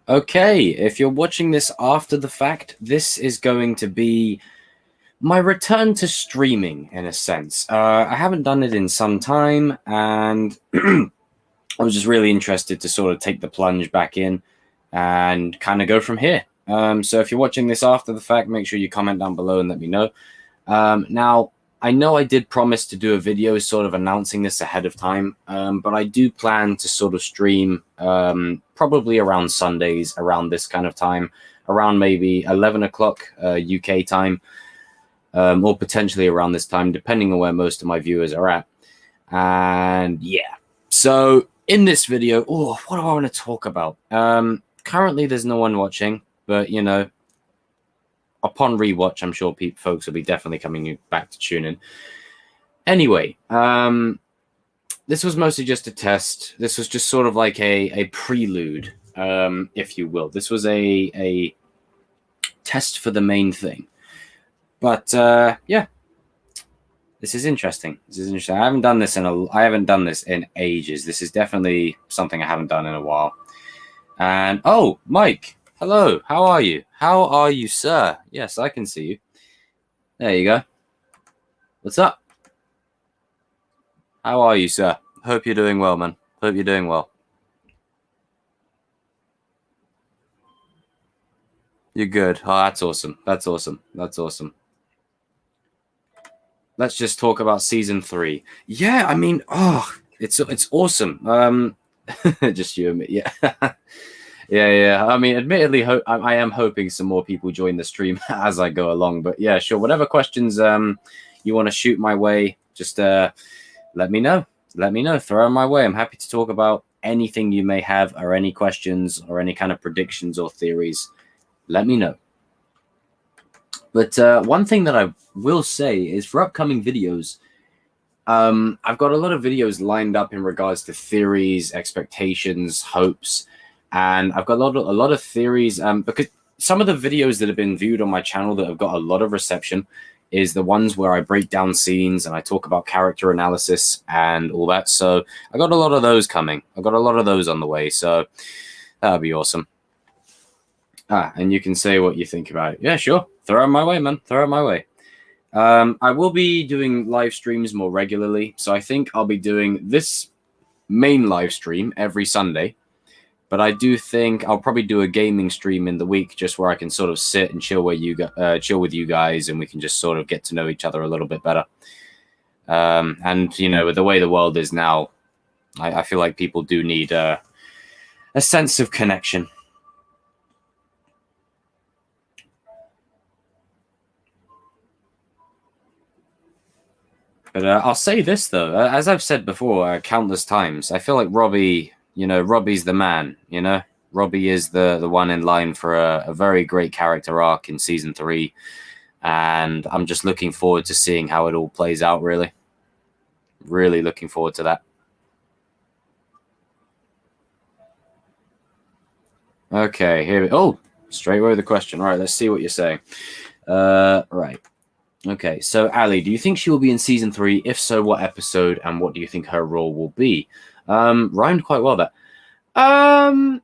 Okay, if you're watching this after the fact, this is going to be my return to streaming in a sense. I haven't done it in some time, and I was just really interested to sort of take the plunge back in and kind of go from here. So if you're watching this after the fact, make sure you comment down below and let me know. Now, I know I did promise to do a video sort of announcing this ahead of time, but I do plan to sort of stream probably around Sundays, around this kind of time, around maybe 11 o'clock UK time, or potentially around this time, depending on where most of my viewers are at. And yeah, so in this video, what do I want to talk about? Currently, there's no one watching, but you know, upon rewatch, I'm sure folks will be definitely coming back to tune in. Anyway, this was mostly just a test. This was just sort of like a prelude, if you will. This was a test for the main thing. But yeah, this is interesting. This is interesting. I haven't done this in ages. This is definitely something I haven't done in a while. And oh, Mike. Hello, how are you? How are you, sir? Yes, I can see you. There you go. What's up? How are you, sir? Hope you're doing well, man. Hope you're doing well. You're good. Oh, that's awesome. That's awesome. That's awesome. Let's just talk about season 3. Yeah, I mean, it's awesome. Just you and me. Yeah. Yeah. I mean, admittedly, I am hoping some more people join the stream as I go along. But yeah, sure. Whatever questions you want to shoot my way, just let me know. Let me know. Throw them my way. I'm happy to talk about anything you may have, or any questions, or any kind of predictions or theories. Let me know. But one thing that I will say is for upcoming videos, I've got a lot of videos lined up in regards to theories, expectations, hopes. And I've got a lot of theories because some of the videos that have been viewed on my channel that have got a lot of reception is the ones where I break down scenes and I talk about character analysis and all that. So I got a lot of those coming. I got a lot of those on the way. So that'll be awesome. And you can say what you think about it. Yeah, sure. Throw it my way, man. Throw it my way. I will be doing live streams more regularly. So I think I'll be doing this main live stream every Sunday. But I do think I'll probably do a gaming stream in the week, just where I can sort of sit and chill with you guys, and we can just sort of get to know each other a little bit better. And you know, with the way the world is now, I feel like people do need a sense of connection. But I'll say this though, as I've said before countless times, I feel like Robby. You know, Robby's the man, you know? Robby is the one in line for a very great character arc in season 3. And I'm just looking forward to seeing how it all plays out, really. Really looking forward to that. Okay, here we go. Oh, straight away with the question. All right, let's see what you're saying. Right. Okay, so Ali, do you think she will be in season 3? If so, what episode, and what do you think her role will be? Rhymed quite well there. Oh,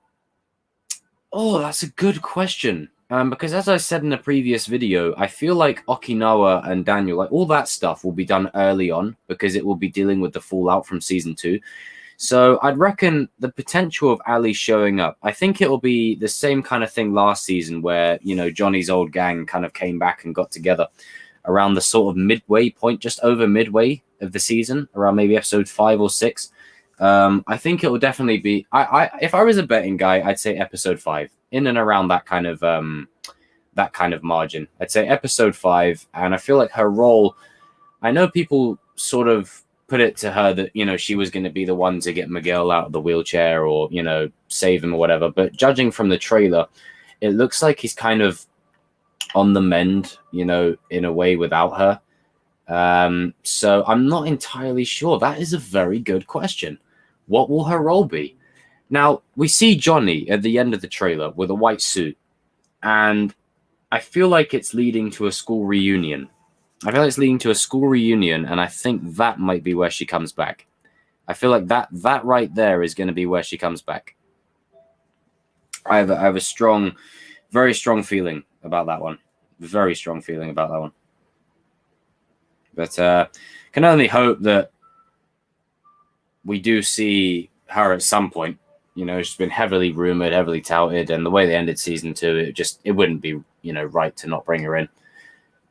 that's a good question. Because as I said in a previous video, I feel like Okinawa and Daniel, like all that stuff will be done early on because it will be dealing with the fallout from season 2. So I'd reckon the potential of Ali showing up, I think it will be the same kind of thing last season where, you know, Johnny's old gang kind of came back and got together around the sort of midway point, just over midway of the season, around maybe episode 5 or 6. I think it will definitely be. If I was a betting guy, I'd say episode 5, in and around that kind of margin. I'd say episode 5, and I feel like her role. I know people sort of put it to her that, you know, she was going to be the one to get Miguel out of the wheelchair, or, you know, save him or whatever. But judging from the trailer, it looks like he's kind of on the mend, you know, in a way without her. So I'm not entirely sure. That is a very good question. What will her role be? Now, we see Johnny at the end of the trailer with a white suit, and I feel like it's leading to a school reunion. And I think that might be where she comes back. I feel like that right there is going to be where she comes back. I have a strong, very strong feeling about that one. Very strong feeling about that one. But can only hope that we do see her at some point. You know, she's been heavily rumored, heavily touted, and the way they ended season 2, it wouldn't be, you know, right to not bring her in.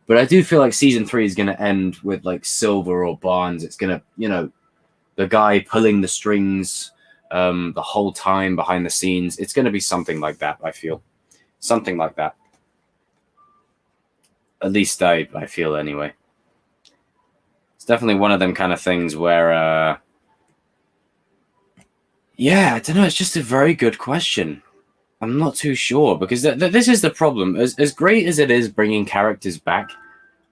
But I do feel like season 3 is going to end with like Silver or Barnes. It's going to, you know, the guy pulling the strings the whole time behind the scenes. It's going to be something like that, I feel. Something like that. At least I feel anyway. It's definitely one of them kind of things where, yeah, I don't know. It's just a very good question. I'm not too sure because this is the problem. As great as it is bringing characters back,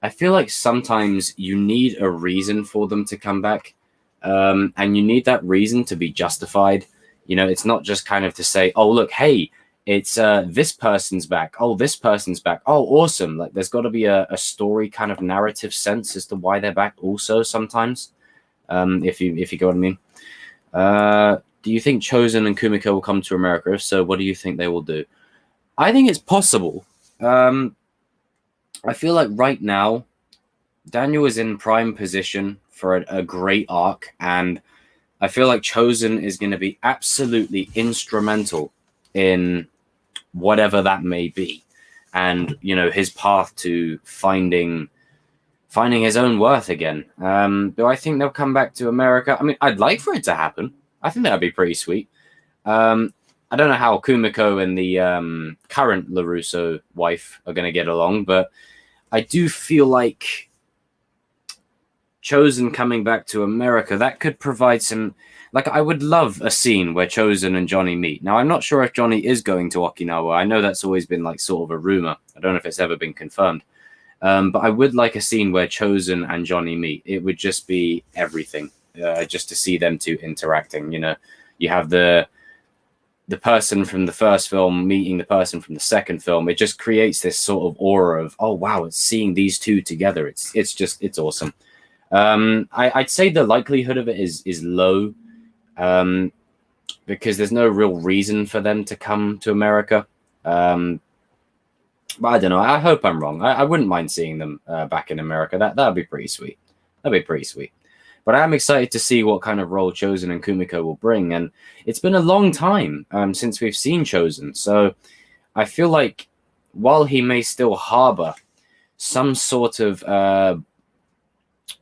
I feel like sometimes you need a reason for them to come back. And you need that reason to be justified. You know, it's not just kind of to say, oh, look, hey, it's this person's back. Oh, this person's back. Oh, awesome. Like there's got to be a story kind of narrative sense as to why they're back also sometimes, if you get what I mean. Do you think Chozen and Kumiko will come to America? If so, what do you think they will do? I think it's possible. I feel like right now, Daniel is in prime position for a great arc, and I feel like Chozen is going to be absolutely instrumental in whatever that may be, and you know his path to finding his own worth again. Do I think they'll come back to America? I mean, I'd like for it to happen. I think that'd be pretty sweet. I don't know how Kumiko and the current LaRusso wife are going to get along, but I do feel like Chozen coming back to America, that could provide some... Like, I would love a scene where Chozen and Johnny meet. Now, I'm not sure if Johnny is going to Okinawa. I know that's always been, like, sort of a rumor. I don't know if it's ever been confirmed. But I would like a scene where Chozen and Johnny meet. It would just be everything, just to see them two interacting. You know, you have the person from the first film meeting the person from the second film. It just creates this sort of aura of, oh, wow, it's seeing these two together. It's awesome. I'd say the likelihood of it is low, because there's no real reason for them to come to America. But I don't know. I hope I'm wrong. I wouldn't mind seeing them back in America. That'd be pretty sweet. That'd be pretty sweet. But I am excited to see what kind of role Chozen and Kumiko will bring. And it's been a long time since we've seen Chozen. So I feel like while he may still harbor some sort of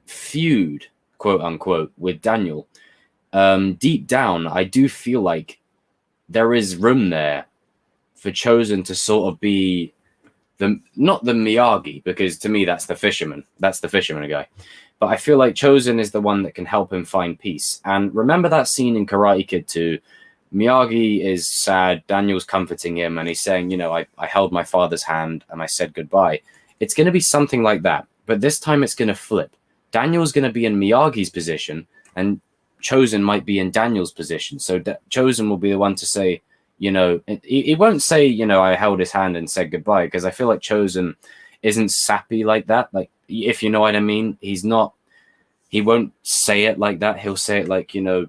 feud, quote unquote, with Daniel, deep down, I do feel like there is room there for Chozen to sort of be not the Miyagi, because to me that's the fisherman guy, but I feel like Chozen is the one that can help him find peace. And remember that scene in Karate Kid 2? Miyagi is sad, Daniel's comforting him, and he's saying, you know, I held my father's hand and I said goodbye. It's going to be something like that, but this time it's going to flip. Daniel's going to be in Miyagi's position, and Chozen might be in Daniel's position. So Chozen will be the one to say, you know, he won't say, you know, I held his hand and said goodbye, because I feel like Chozen isn't sappy like that. Like, if you know what I mean, he won't say it like that. He'll say it like, you know,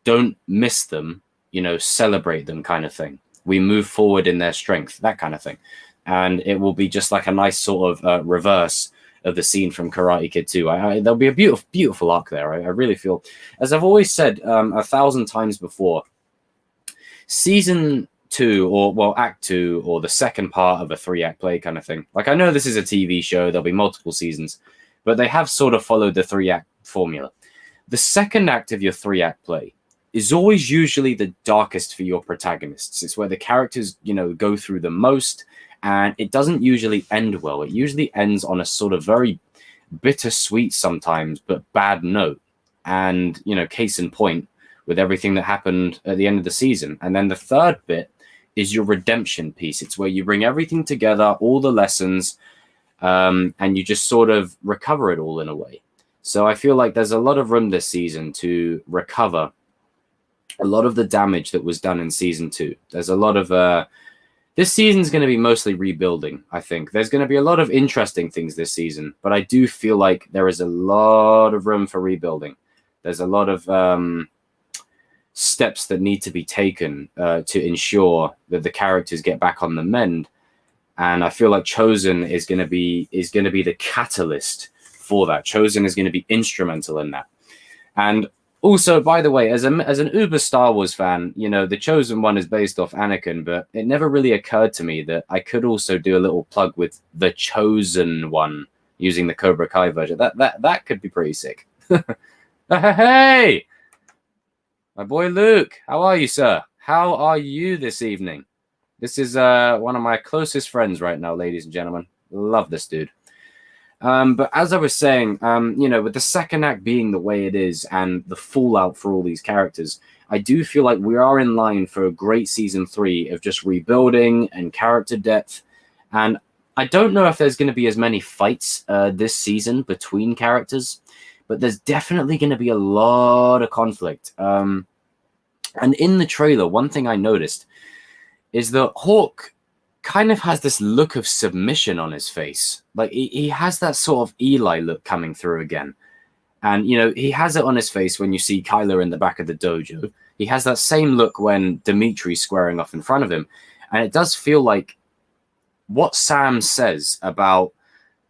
don't miss them, you know, celebrate them kind of thing. We move forward in their strength, that kind of thing. And it will be just like a nice sort of reverse of the scene from Karate Kid 2. There'll be a beautiful, beautiful arc there. I really feel, as I've always said 1,000 times before, season 2, or well, act 2, or the second part of a 3-act play kind of thing. Like, I know this is a TV show, there'll be multiple seasons, but they have sort of followed the 3-act formula. The second act of your 3-act play is always usually the darkest for your protagonists. It's where the characters, you know, go through the most, and it doesn't usually end well. It usually ends on a sort of very bittersweet sometimes, but bad note. And, you know, case in point, with everything that happened at the end of the season. And then the third bit is your redemption piece. It's where you bring everything together, all the lessons, and you just sort of recover it all in a way. So I feel like there's a lot of room this season to recover a lot of the damage that was done in season 2. There's a lot of... this season's going to be mostly rebuilding, I think. There's going to be a lot of interesting things this season, but I do feel like there is a lot of room for rebuilding. There's a lot of... steps that need to be taken to ensure that the characters get back on the mend. And I feel like Chozen is going to be the catalyst for that. Chozen is going to be instrumental in that. And also, by the way, as an uber Star Wars fan, you know, the Chosen one is based off Anakin, but it never really occurred to me that I could also do a little plug with the Chosen one using the Cobra Kai version. That could be pretty sick. Hey, my boy Luke, how are you, sir? How are you this evening? This is one of my closest friends right now, ladies and gentlemen. Love this dude. But as I was saying, you know, with the second act being the way it is and the fallout for all these characters, I do feel like we are in line for a great season 3 of just rebuilding and character depth. And I don't know if there's going to be as many fights this season between characters, but there's definitely going to be a lot of conflict. And in the trailer, one thing I noticed is that Hawk kind of has this look of submission on his face. Like he has that sort of Eli look coming through again. And, you know, he has it on his face when you see Kyler in the back of the dojo. He has that same look when Dimitri's squaring off in front of him. And it does feel like what Sam says about,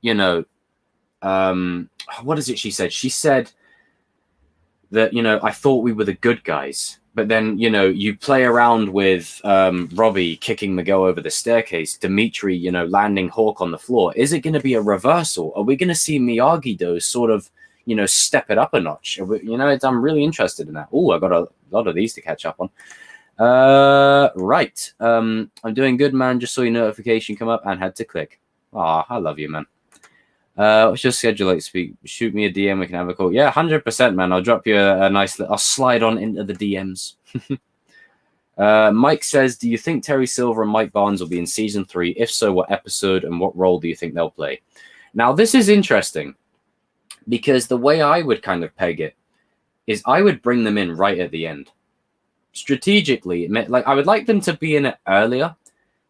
you know, what is it she said? She said that, you know, I thought we were the good guys. But then, you know, you play around with Robby kicking Miguel over the staircase, Dimitri, you know, landing Hawk on the floor. Is it going to be a reversal? Are we going to see Miyagi-Do sort of, you know, step it up a notch? You know, I'm really interested in that. Oh, I got a lot of these to catch up on. Right. I'm doing good, man. Just saw your notification come up and had to click. Ah, I love you, man. What's your schedule like? Shoot me a DM. We can have a call. Yeah, 100%, man. I'll drop you a nice. I'll slide on into the DMs. Mike says, "Do you think Terry Silver and Mike Barnes will be in season 3? If so, what episode and what role do you think they'll play?" Now, this is interesting because the way I would kind of peg it is I would bring them in right at the end. Strategically, like I would like them to be in it earlier,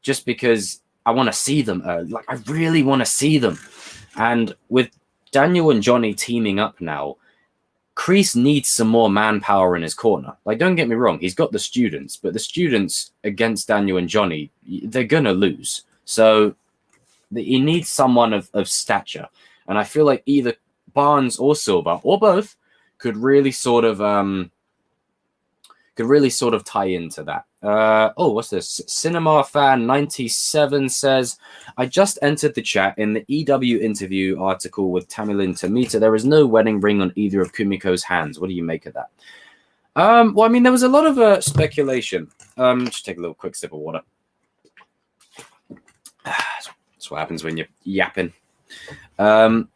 just because I want to see them early. Like I really want to see them. And with Daniel and Johnny teaming up now, Kreese needs some more manpower in his corner. Like, don't get me wrong, he's got the students, but the students against Daniel and Johnny, they're going to lose. So he needs someone of stature. And I feel like either Barnes or Silver, or both, could really sort of tie into that. Oh, what's this? Cinema Fan 97 says, I just entered the chat in the EW interview article with Tamilin Tamita. There is no wedding ring on either of Kumiko's hands. What do you make of that? Well, I mean, there was a lot of speculation. Just take a little quick sip of water. That's what happens when you're yapping. There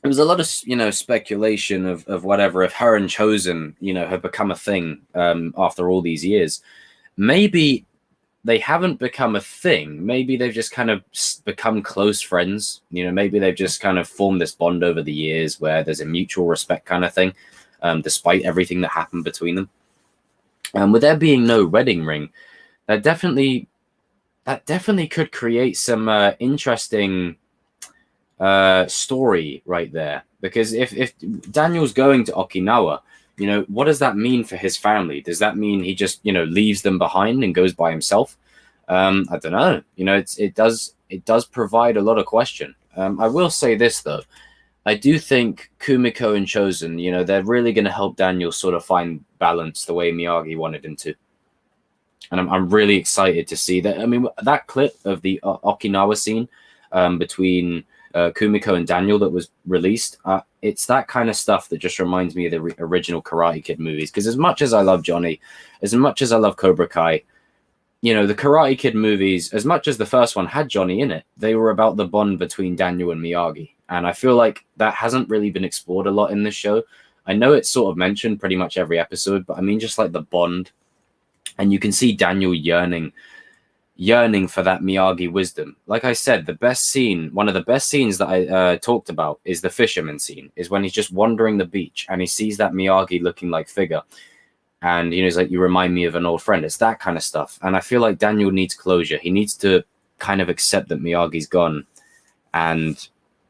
was a lot of, you know, speculation of whatever, if her and Chozen, you know, have become a thing after all these years. Maybe they haven't become a thing. Maybe they've just kind of become close friends. You know, maybe they've just kind of formed this bond over the years where there's a mutual respect kind of thing, despite everything that happened between them. With there being no wedding ring, that definitely could create some interesting story right there. Because if Daniel's going to Okinawa, you know, what does that mean for his family? Does that mean he just, you know, leaves them behind and goes by himself? I don't know. You know, it does provide a lot of question. I will say this though, I do think Kumiko and Chozen, you know, they're really going to help Daniel sort of find balance the way Miyagi wanted him to. And I'm really excited to see that. I mean, that clip of the Okinawa scene between Kumiko and Daniel that was released, it's that kind of stuff that just reminds me of the original Karate Kid movies. Because as much as I love Johnny, as much as I love Cobra Kai, you know, the Karate Kid movies, as much as the first one had Johnny in it, they were about the bond between Daniel and Miyagi. And I feel like that hasn't really been explored a lot in this show. I know it's sort of mentioned pretty much every episode, but I mean, just like the bond. And you can see Daniel yearning for that Miyagi wisdom. Like I said, one of the best scenes that I talked about is the fisherman scene, is when he's just wandering the beach and he sees that Miyagi looking like figure. And, you know, he's like, you remind me of an old friend. It's that kind of stuff. And I feel like Daniel needs closure. He needs to kind of accept that Miyagi's gone and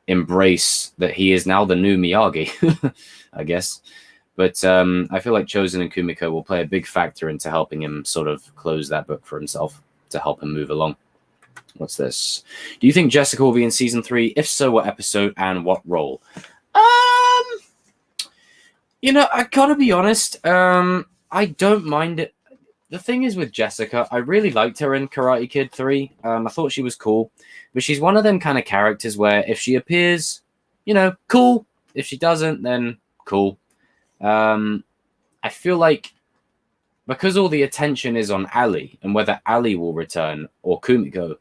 embrace that he is now the new Miyagi, I guess. But I feel like Chozen and Kumiko will play a big factor into helping him sort of close that book for himself to help him move along. What's this? Do you think Jessica will be in season 3? If so, what episode and what role? I gotta be honest. I don't mind it. The thing is with Jessica, I really liked her in Karate Kid 3. I thought she was cool, but she's one of them kind of characters where if she appears, cool. If she doesn't, then cool. I feel like because all the attention is on Ali and whether Ali will return or Kumiko,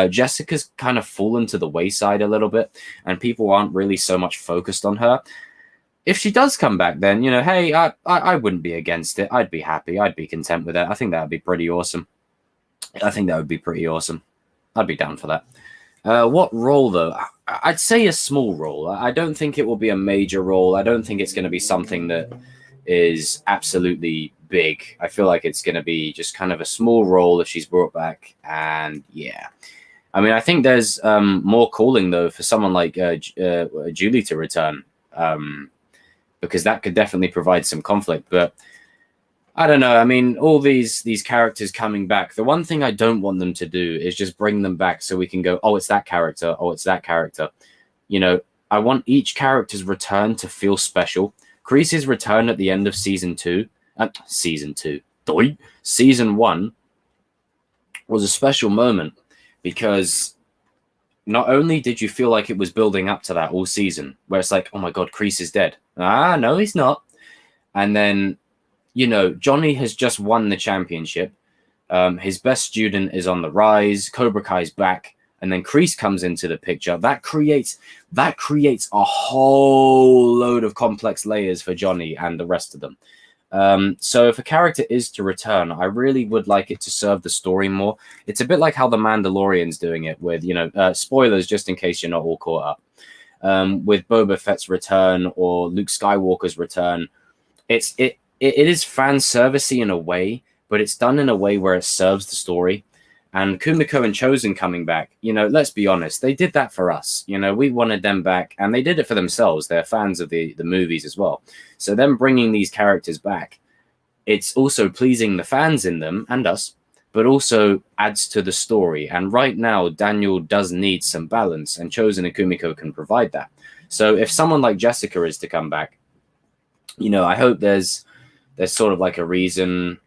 Jessica's kind of fallen to the wayside a little bit, and people aren't really so much focused on her. If she does come back, then, hey, I wouldn't be against it. I'd be happy. I'd be content with it. I think that would be pretty awesome. I'd be down for that. What role, though? I'd say a small role. I don't think it will be a major role. I don't think it's going to be something that is absolutely big. I feel like it's going to be just kind of a small role if she's brought back. And yeah, I mean, I think there's more calling, though, for someone like Julie to return, because that could definitely provide some conflict. But I don't know. I mean, all these characters coming back, the one thing I don't want them to do is just bring them back so we can go, oh, it's that character. Oh, it's that character. I want each character's return to feel special. Kreese's return at the end of season 1 was a special moment because not only did you feel like it was building up to that all season, where it's like, oh my God, Kreese is dead. No, he's not. And then, Johnny has just won the championship. His best student is on the rise. Cobra Kai's back. And then Kreese comes into the picture. That creates a whole load of complex layers for Johnny and the rest of them. So if a character is to return, I really would like it to serve the story more. It's a bit like how the Mandalorian's doing it with, spoilers just in case you're not all caught up. With Boba Fett's return or Luke Skywalker's return, it is fan servicey in a way, but it's done in a way where it serves the story. And Kumiko and Chozen coming back, let's be honest, they did that for us. We wanted them back, and they did it for themselves. They're fans of the movies as well. So them bringing these characters back, it's also pleasing the fans in them and us, but also adds to the story. And right now, Daniel does need some balance, and Chozen and Kumiko can provide that. So if someone like Jessica is to come back, I hope there's sort of like a reason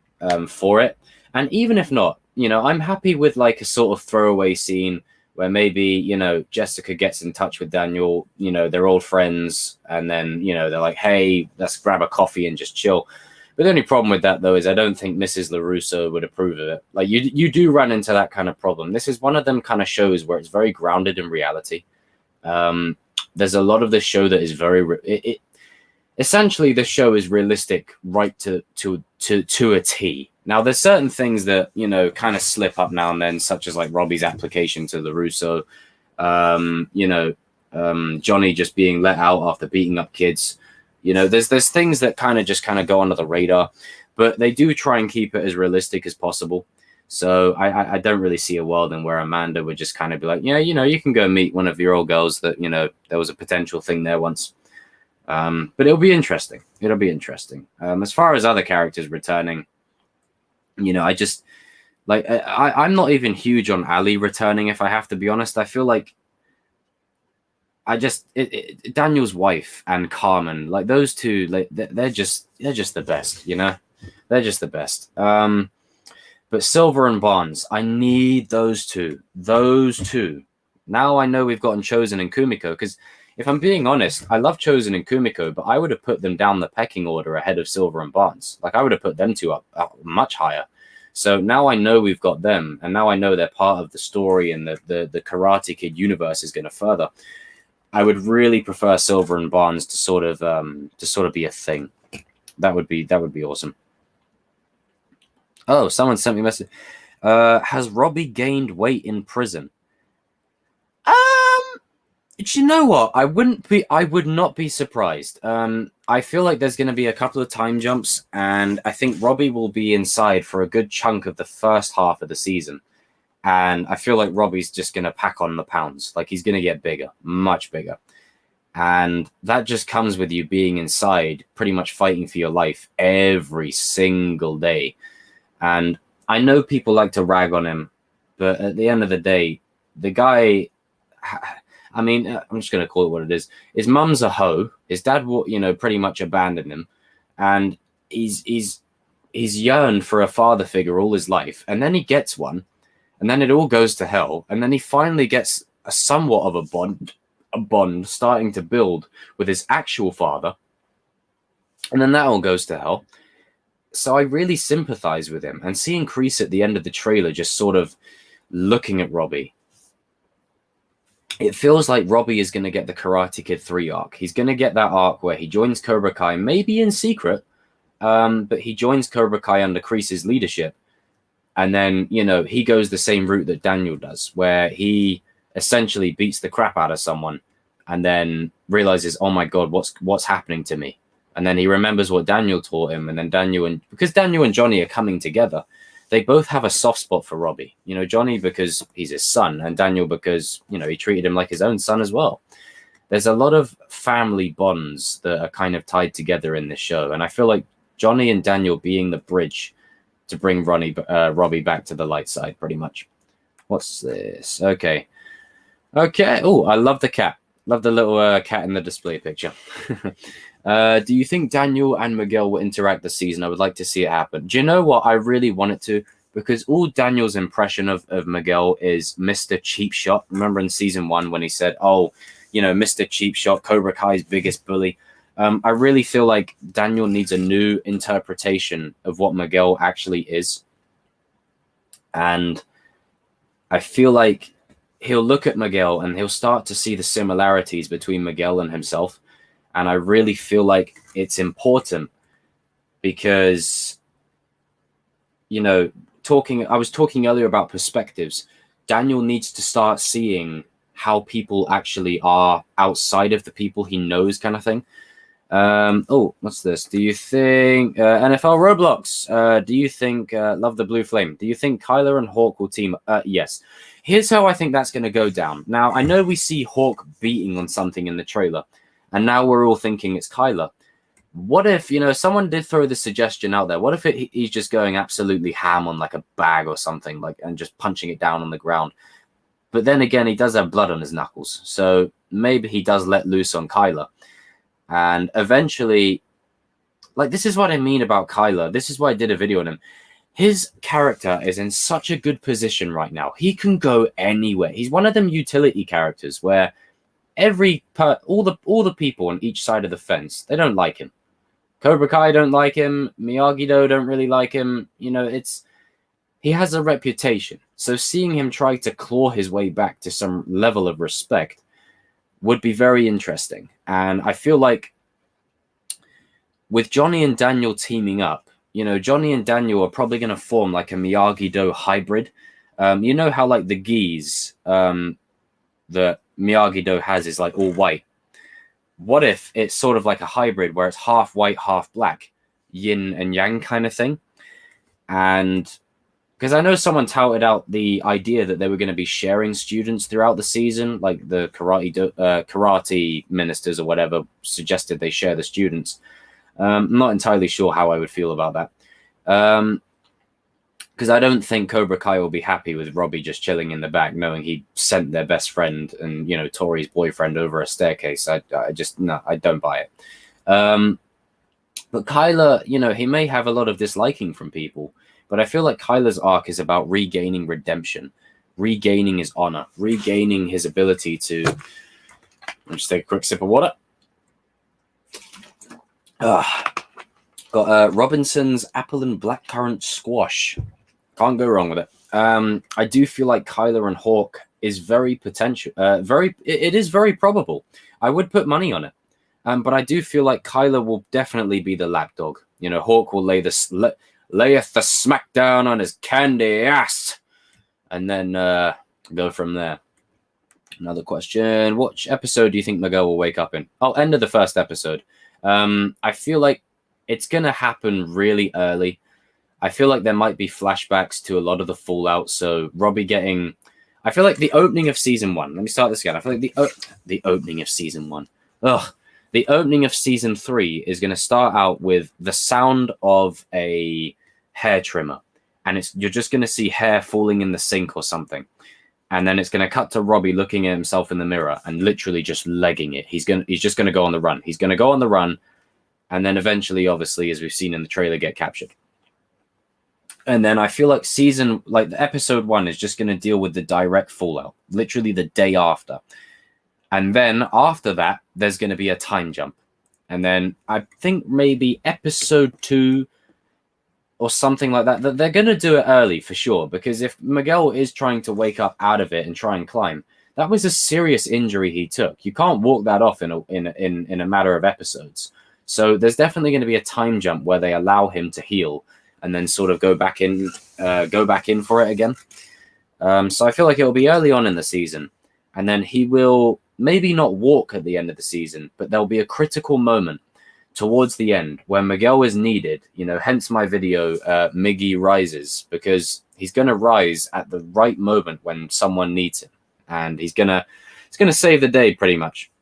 for it. And even if not, I'm happy with like a sort of throwaway scene where maybe, Jessica gets in touch with Daniel, they're old friends, and then, they're like, hey, let's grab a coffee and just chill. But the only problem with that, though, is I don't think Mrs. LaRusso would approve of it. Like, you do run into that kind of problem. This is one of them kind of shows where it's very grounded in reality. There's a lot of this show that is very... essentially, the show is realistic right to a T. Now, there's certain things that, kind of slip up now and then, such as like Robby's application to LaRusso, Johnny just being let out after beating up kids. There's things that kind of go under the radar, but they do try and keep it as realistic as possible. So I don't really see a world in where Amanda would just kind of be like, yeah, you can go meet one of your old girls that, there was a potential thing there once. But it'll be interesting. As far as other characters returning, I just like I'm not even huge on Ali returning. If I have to be honest, I feel like Daniel's wife and Carmen, like those two, like they're just the best. They're just the best. But Silver and Barnes, I need those two. Now I know we've gotten Chozen and Kumiko, because if I'm being honest, I love Chozen and Kumiko, but I would have put them down the pecking order ahead of Silver and Barnes. Like, I would have put them two up much higher. So now I know we've got them, and now I know they're part of the story, and the Karate Kid universe is going to further. I would really prefer Silver and Barnes to sort of be a thing. That would be awesome. Oh, someone sent me a message. Has Robby gained weight in prison? Do you know what? I would not be surprised. I feel like there's going to be a couple of time jumps, and I think Robby will be inside for a good chunk of the first half of the season. And I feel like Robby's just going to pack on the pounds. Like, he's going to get bigger, much bigger. And that just comes with you being inside, pretty much fighting for your life every single day. And I know people like to rag on him, but at the end of the day, the guy, I mean, I'm just going to call it what it is. His mum's a hoe. His dad, pretty much abandoned him. And he's yearned for a father figure all his life. And then he gets one. And then it all goes to hell. And then he finally gets a somewhat of a bond starting to build with his actual father. And then that all goes to hell. So I really sympathize with him. And seeing Kreese at the end of the trailer just sort of looking at Robby, it feels like Robby is going to get the Karate Kid 3 arc. He's going to get that arc where he joins Cobra Kai, maybe in secret, but he joins Cobra Kai under Kreese's leadership. And then, he goes the same route that Daniel does, where he essentially beats the crap out of someone and then realizes, oh my God, what's happening to me? And then he remembers what Daniel taught him. And then because Daniel and Johnny are coming together, they both have a soft spot for Robby. Johnny because he's his son, and Daniel because, he treated him like his own son as well. There's a lot of family bonds that are kind of tied together in this show. And I feel like Johnny and Daniel being the bridge to bring Robby back to the light side, pretty much. What's this? Okay. Oh, I love the cat. Love the little cat in the display picture. Do you think Daniel and Miguel will interact this season? I would like to see it happen. Do you know what? I really want it to, because all Daniel's impression of Miguel is Mr. Cheap Shot. Remember in season 1 when he said, oh, Mr. Cheap Shot, Cobra Kai's biggest bully. I really feel like Daniel needs a new interpretation of what Miguel actually is. And I feel like he'll look at Miguel and he'll start to see the similarities between Miguel and himself. And I really feel like it's important because, I was talking earlier about perspectives. Daniel needs to start seeing how people actually are outside of the people he knows, kind of thing. Oh, what's this? Do you think NFL Roblox? Do you think Love the Blue Flame? Do you think Kyler and Hawk will team? Yes. Here's how I think that's going to go down. Now, I know we see Hawk beating on something in the trailer, and now we're all thinking it's Kyler. What if, someone did throw the suggestion out there? What if he's just going absolutely ham on like a bag or something, and just punching it down on the ground? But then again, he does have blood on his knuckles, so maybe he does let loose on Kyler. And eventually, this is what I mean about Kyler. This is why I did a video on him. His character is in such a good position right now. He can go anywhere. He's one of them utility characters where all the people on each side of the fence, they don't like him. Cobra Kai don't like him. Miyagi don't really like him. He has a reputation. So seeing him try to claw his way back to some level of respect would be very interesting. And I feel like with Johnny and Daniel teaming up, Johnny and Daniel are probably going to form like a Miyagi-Do hybrid. How the gis that Miyagi-Do has is all white. What if it's sort of like a hybrid where it's half white, half black, yin and yang kind of thing? And because I know someone touted out the idea that they were going to be sharing students throughout the season, like the karate ministers or whatever suggested they share the students. I'm not entirely sure how I would feel about that. Because I don't think Cobra Kai will be happy with Robby just chilling in the back, knowing he sent their best friend and, Tori's boyfriend over a staircase. I don't buy it. But Kyler, he may have a lot of disliking from people. But I feel like Kyler's arc is about regaining redemption, regaining his honor, regaining his ability to... I'll just take a quick sip of water. Got Robinson's apple and blackcurrant squash. Can't go wrong with it. I do feel like Kyler and Hawk is very potential. It is very probable. I would put money on it. But I do feel like Kyler will definitely be the lapdog. Hawk will layeth the smackdown on his candy ass, and then go from there. Another question: which episode do you think Miguel will wake up in? Oh, end of the first episode. I feel like it's gonna happen really early. I feel like there might be flashbacks to a lot of the fallout. So Robby getting, I feel like the opening of season 1. Let me start this again. I feel like the opening of season 1. Ugh. The opening of season 3 is going to start out with the sound of a hair trimmer, and you're just going to see hair falling in the sink or something. And then it's going to cut to Robby looking at himself in the mirror and literally just legging it. He's just going to go on the run. He's going to go on the run, and then eventually, obviously, as we've seen in the trailer, get captured. And then I feel like the episode 1 is just going to deal with the direct fallout, literally the day after. And then after that, there's going to be a time jump. And then I think maybe episode 2 or something like that they're going to do it early for sure. Because if Miguel is trying to wake up out of it and try and climb, that was a serious injury he took. You can't walk that off in a matter of episodes. So there's definitely going to be a time jump where they allow him to heal and then sort of go back in for it again. So I feel like it'll be early on in the season. And then he will maybe not walk at the end of the season, but there'll be a critical moment towards the end where Miguel is needed, hence my video, Miggy rises, because he's going to rise at the right moment when someone needs him. And he's going to save the day pretty much.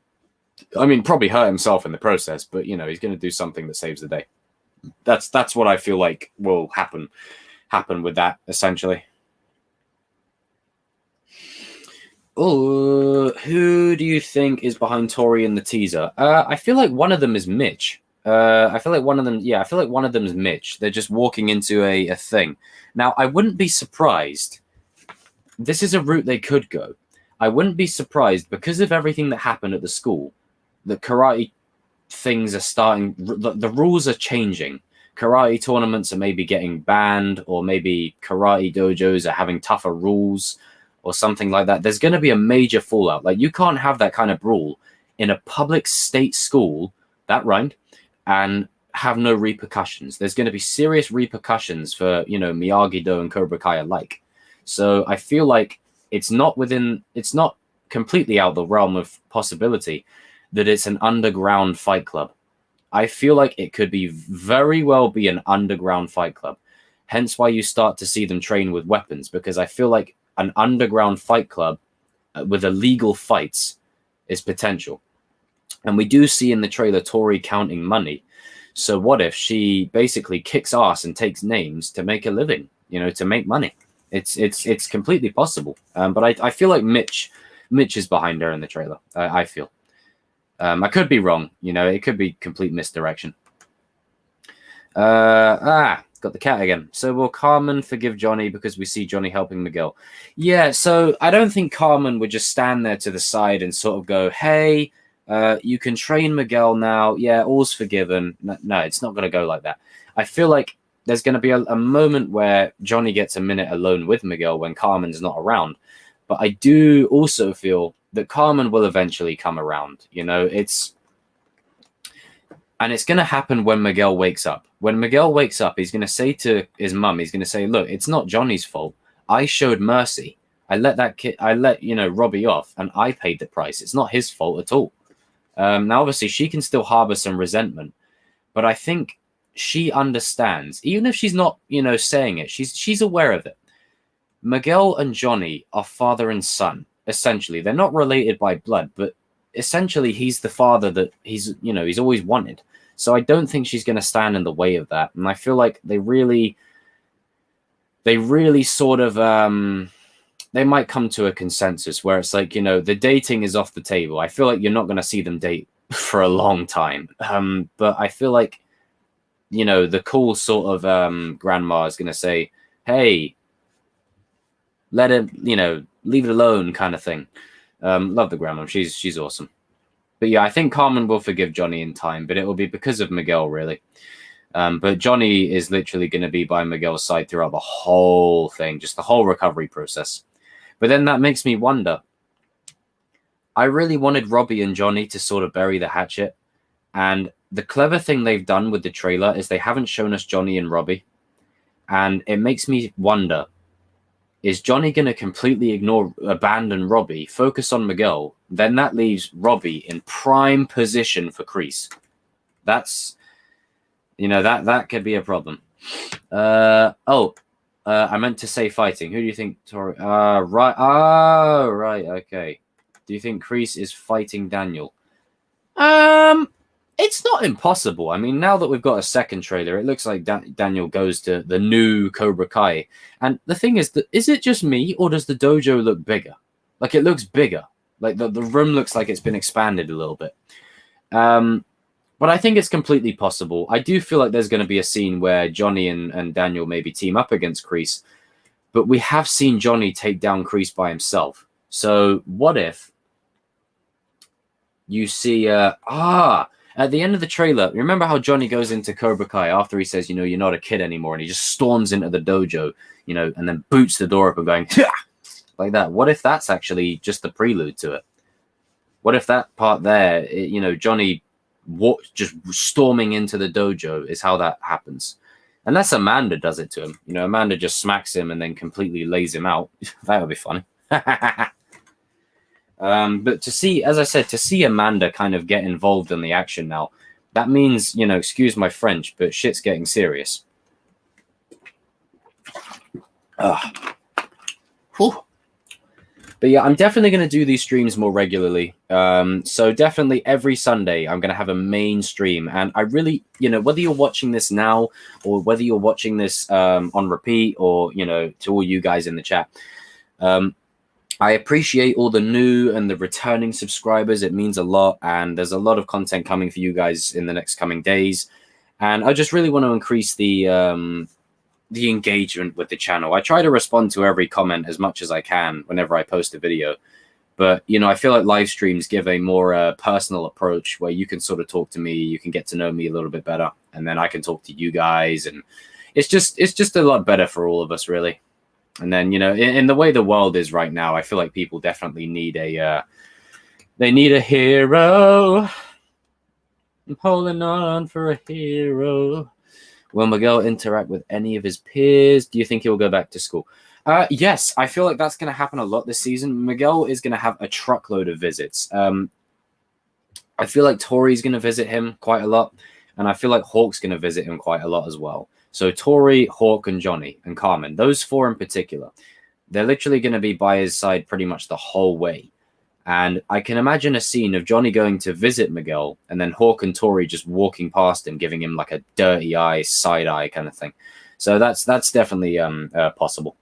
I mean, probably hurt himself in the process, but, he's going to do something that saves the day. That's what I feel like will happen with that, essentially. Oh, who do you think is behind Tori in the teaser? I feel like one of them is Mitch. I feel like one of them is Mitch. They're just walking into a thing. Now, I wouldn't be surprised. This is a route they could go. I wouldn't be surprised because of everything that happened at the school. The karate things are starting. The rules are changing. Karate tournaments are maybe getting banned, or maybe karate dojos are having tougher rules, or something like that. There's going to be a major fallout. Like, you can't have that kind of rule in a public state school, that rhymed, and have no repercussions. There's going to be serious repercussions for, Miyagi-Do and Cobra Kai alike. So I feel like it's not completely out of the realm of possibility that it's an underground fight club. I feel like it could be very well be an underground fight club. Hence why you start to see them train with weapons, because I feel like an underground fight club with illegal fights is potential. And we do see in the trailer Tori counting money. So what if she basically kicks ass and takes names to make a living, to make money? It's completely possible. But I feel like Mitch is behind her in the trailer. I feel. I could be wrong. It could be complete misdirection. Got the cat again. So will Carmen forgive Johnny because we see Johnny helping Miguel? Yeah, so I don't think Carmen would just stand there to the side and sort of go, hey, you can train Miguel now. Yeah, all's forgiven. No, it's not going to go like that. I feel like there's going to be a moment where Johnny gets a minute alone with Miguel when Carmen's not around. But I do also feel that Carmen will eventually come around. And it's going to happen when Miguel wakes up. When Miguel wakes up, he's going to say to his mum, he's going to say, look, it's not Johnny's fault. I showed mercy. I let Robby off, and I paid the price. It's not his fault at all. Now, obviously, she can still harbor some resentment, but I think she understands, even if she's not, saying it, she's aware of it. Miguel and Johnny are father and son, essentially. They're not related by blood, but essentially he's the father that he's always wanted. So I don't think she's going to stand in the way of that. And I feel like they really sort of, they might come to a consensus where it's like, the dating is off the table. I feel like you're not going to see them date for a long time. But I feel like, the cool sort of grandma is going to say, hey, let him, leave it alone kind of thing. Love the grandma. She's awesome. But yeah, I think Carmen will forgive Johnny in time, but it will be because of Miguel, really. But Johnny is literally going to be by Miguel's side throughout the whole thing, just the whole recovery process. But then that makes me wonder. I really wanted Robby and Johnny to sort of bury the hatchet. And the clever thing they've done with the trailer is they haven't shown us Johnny and Robby. And it makes me wonder, is Johnny going to completely abandon Robby, focus on Miguel? Then that leaves Robby in prime position for Kreese. That's, that could be a problem. I meant to say fighting. Who do you think, Tori? Right. Oh, right. Okay. Do you think Kreese is fighting Daniel? It's not impossible. I mean, now that we've got a second trailer, it looks like Daniel goes to the new Cobra Kai. And the thing is, that is it just me, or does the dojo look bigger? Like, it looks bigger. Like, the room looks like it's been expanded a little bit. But I think it's completely possible. I do feel like there's going to be a scene where Johnny and Daniel maybe team up against Kreese. But we have seen Johnny take down Kreese by himself. So what if you see... at the end of the trailer, remember how Johnny goes into Cobra Kai after he says, you're not a kid anymore, and he just storms into the dojo, and then boots the door up and going, like that. What if that's actually just the prelude to it? What if that part there, Johnny just storming into the dojo is how that happens? Unless Amanda does it to him. Amanda just smacks him and then completely lays him out. That would be funny. But to see, as I said, to see Amanda kind of get involved in the action now, that means, excuse my French, but shit's getting serious. But yeah, I'm definitely going to do these streams more regularly. So definitely every Sunday, I'm going to have a main stream. And I really, whether you're watching this now or whether you're watching this on repeat or, to all you guys in the chat, I appreciate all the new and the returning subscribers. It means a lot. And there's a lot of content coming for you guys in the next coming days. And I just really want to increase the engagement with the channel. I try to respond to every comment as much as I can whenever I post a video. But, I feel like live streams give a more personal approach where you can sort of talk to me. You can get to know me a little bit better. And then I can talk to you guys. And it's just a lot better for all of us, really. And then, in the way the world is right now, I feel like people definitely need a hero. I'm holding on for a hero. Will Miguel interact with any of his peers? Do you think he will go back to school? Yes, I feel like that's going to happen a lot this season. Miguel is going to have a truckload of visits. I feel like Tori's going to visit him quite a lot. And I feel like Hawk's going to visit him quite a lot as well. So Tori, Hawk, and Johnny, and Carmen, those four in particular, they're literally going to be by his side pretty much the whole way. And I can imagine a scene of Johnny going to visit Miguel and then Hawk and Tori just walking past him, giving him like a dirty eye, side eye kind of thing. So that's definitely possible.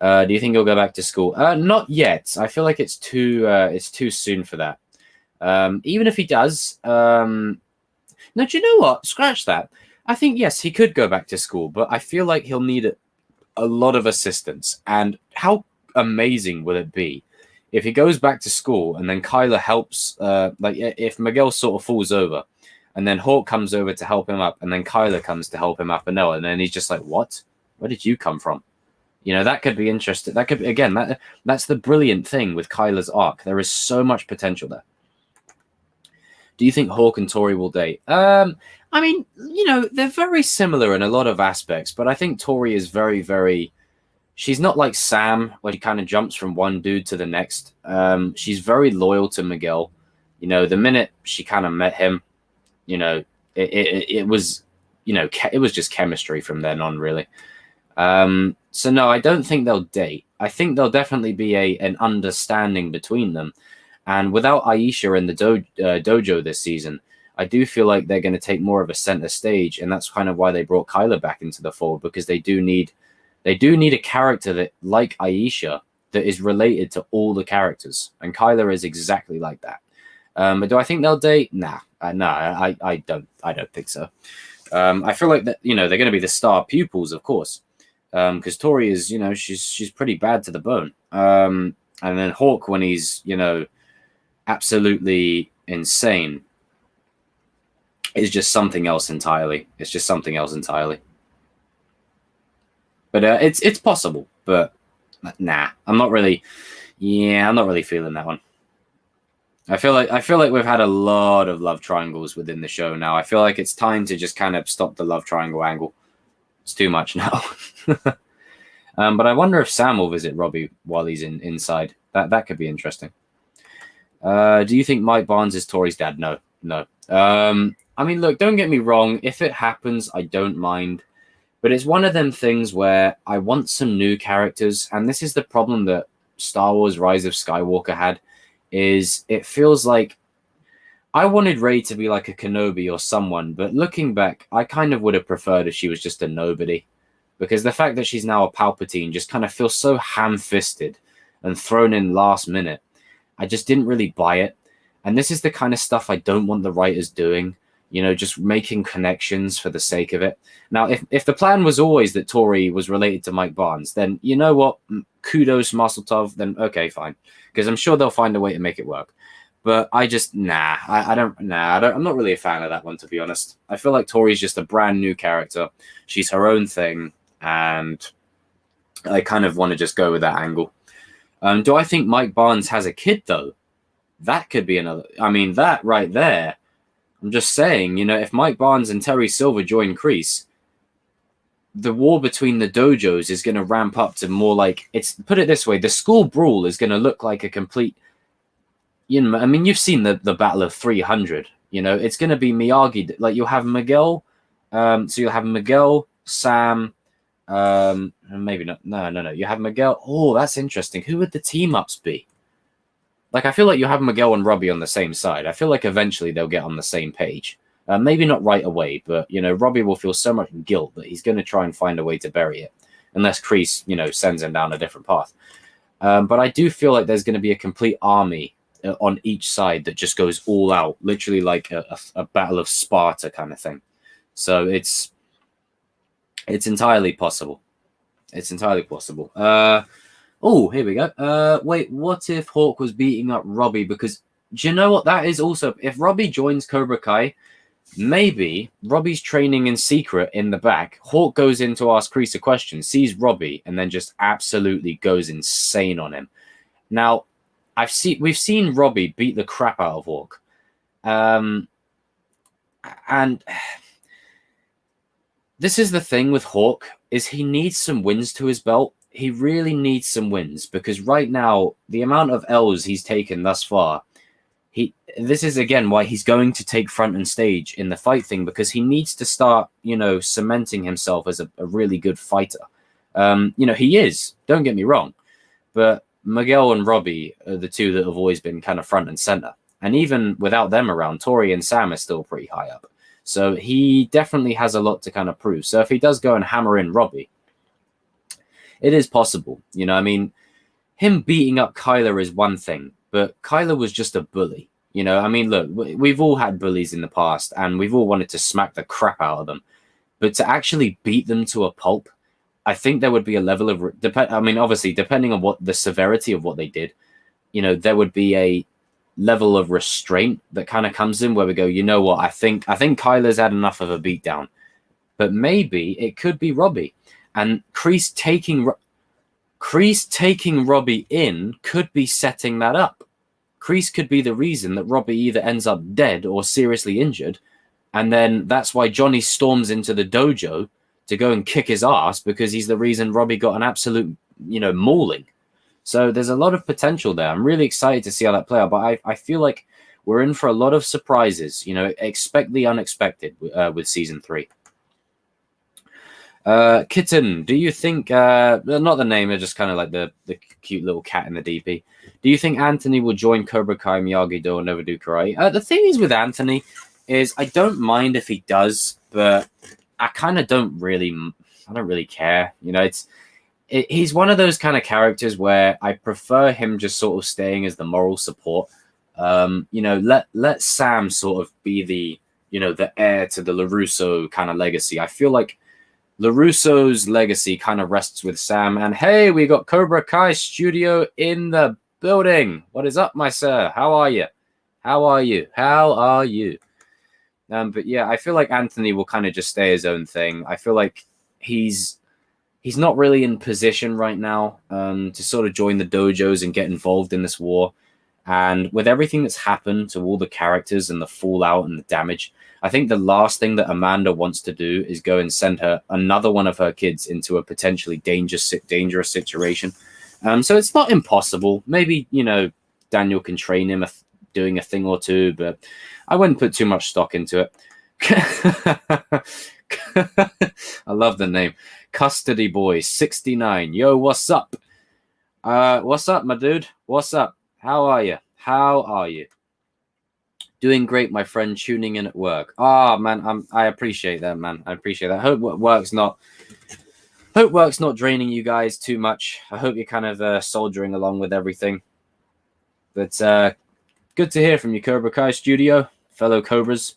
Do you think he'll go back to school? Not yet. I feel like it's too soon for that. Even if he does, no, do you know what? Scratch that. I think, yes, he could go back to school, but I feel like he'll need a lot of assistance. And how amazing will it be if he goes back to school and then Kyler helps, like if Miguel sort of falls over and then Hawk comes over to help him up and then Kyler comes to help him up and then he's just like, what? Where did you come from? That could be interesting. That could, again, that's the brilliant thing with Kyler's arc. There is so much potential there. Do you think Hawk and Tori will date? I mean, they're very similar in a lot of aspects, but I think Tori is very, very... She's not like Sam, where she kind of jumps from one dude to the next. She's very loyal to Miguel. The minute she kind of met him, it was, it was just chemistry from then on, really. So no, I don't think they'll date. I think there'll definitely be an understanding between them. And without Aisha in the dojo this season, I do feel like they're going to take more of a center stage. And that's kind of why they brought Kyler back into the fold, because they do need a character that, like Aisha, that is related to all the characters. And Kyler is exactly like that. But do I think they'll date? Nah, I don't think so. I feel like that, they're going to be the star pupils, of course. Because Tori is, she's pretty bad to the bone. And then Hawk, when he's, absolutely insane, is just something else entirely. It's just something else entirely. But it's possible. But nah, I'm not really feeling that one. I feel like we've had a lot of love triangles within the show now. I feel like it's time to just kind of stop the love triangle angle. It's too much now. But I wonder if Sam will visit Robby while he's inside. That could be interesting. Do you think Mike Barnes is Tori's dad? No. I mean, look, don't get me wrong. If it happens, I don't mind. But it's one of them things where I want some new characters. And this is the problem that Star Wars Rise of Skywalker had, is it feels like I wanted Rey to be like a Kenobi or someone, but looking back, I kind of would have preferred if she was just a nobody. Because the fact that she's now a Palpatine just kind of feels so ham-fisted and thrown in last minute. I just didn't really buy it. And this is the kind of stuff I don't want the writers doing, you know, just making connections for the sake of it. Now, if the plan was always that Tori was related to Mike Barnes, then you know what? Kudos, Mazel Tov, then okay, fine. Because I'm sure they'll find a way to make it work. But I just, I'm not really a fan of that one, to be honest. I feel like Tori's just a brand new character. She's her own thing. And I kind of want to just go with that angle. Do I think Mike Barnes has a kid, though? That could be another. I mean, that right there. I'm just saying, you know, if Mike Barnes and Terry Silver join Kreese, the war between the dojos is going to ramp up to more like, it's, put it this way, the school brawl is going to look like a complete, you know, I mean, you've seen the Battle of 300, you know, it's going to be Miyagi, like you'll have Miguel, so you'll have Miguel, Sam, maybe not, no, you have Miguel. Oh, that's interesting. Who would the team ups be? Like, I feel like you have Miguel and Robby on the same side. I feel like eventually they'll get on the same page. Maybe not right away, but, you know, Robby will feel so much guilt that he's going to try and find a way to bury it. Unless Kreese, you know, sends him down a different path. But I do feel like there's going to be a complete army on each side that just goes all out. Literally like a battle of Sparta kind of thing. So it's entirely possible. It's entirely possible. Oh, here we go. Wait, what if Hawk was beating up Robby? Because do you know what that is also? If Robby joins Cobra Kai, maybe Robby's training in secret in the back. Hawk goes in to ask Kreese a question, sees Robby, and then just absolutely goes insane on him. Now, we've seen Robby beat the crap out of Hawk. And this is the thing with Hawk, is he needs some wins to his belt. He really needs some wins, because right now, the amount of L's he's taken thus far, this is again why he's going to take front and stage in the fight thing, because he needs to start, you know, cementing himself as a really good fighter. You know, he is, don't get me wrong, but Miguel and Robby are the two that have always been kind of front and center. And even without them around, Tori and Sam are still pretty high up. So he definitely has a lot to kind of prove. So if he does go and hammer in Robby, it is possible. You know, I mean, him beating up Kyler is one thing, but Kyler was just a bully. You know, I mean, look, we've all had bullies in the past, and we've all wanted to smack the crap out of them. But to actually beat them to a pulp, I think there would be a level of, I mean, obviously, depending on what the severity of what they did, you know, there would be a level of restraint that kind of comes in where we go, you know what, I think Kyler's had enough of a beatdown. But maybe it could be Robby. And Kreese taking Robby in could be setting that up. Kreese could be the reason that Robby either ends up dead or seriously injured. And then that's why Johnny storms into the dojo to go and kick his ass, because he's the reason Robby got an absolute, you know, mauling. So there's a lot of potential there. I'm really excited to see how that play out. But I feel like we're in for a lot of surprises. You know, expect the unexpected with season 3. Kitten, do you think, not the name, it's just kind of like the cute little cat in the DP. Do you think Anthony will join Cobra Kai, Miyagi-Do, and never do karate? The thing is with Anthony is I don't mind if he does, but I kind of don't really care. You know, he's one of those kind of characters where I prefer him just sort of staying as the moral support. You know, let Sam sort of be the, you know, the heir to the LaRusso kind of legacy. I feel like LaRusso's legacy kind of rests with Sam. And hey, we got Cobra Kai Studio in the building. What is up, my sir? How are you? How are you? How are you? But yeah, I feel like Anthony will kind of just stay his own thing. I feel like he's not really in position right now to sort of join the dojos and get involved in this war. And with everything that's happened to all the characters and the fallout and the damage, I think the last thing that Amanda wants to do is go and send another one of her kids into a potentially dangerous situation. So it's not impossible. Maybe, you know, Daniel can train him doing a thing or two, but I wouldn't put too much stock into it. I love the name. Custody Boy 69. Yo, what's up? What's up, my dude? What's up? How are you? How are you? Doing great, my friend. Tuning in at work. Ah, man, I appreciate that, man. I appreciate that. Hope work's not draining you guys too much. I hope you're kind of soldiering along with everything. But good to hear from you, Cobra Kai Studio, fellow Cobras.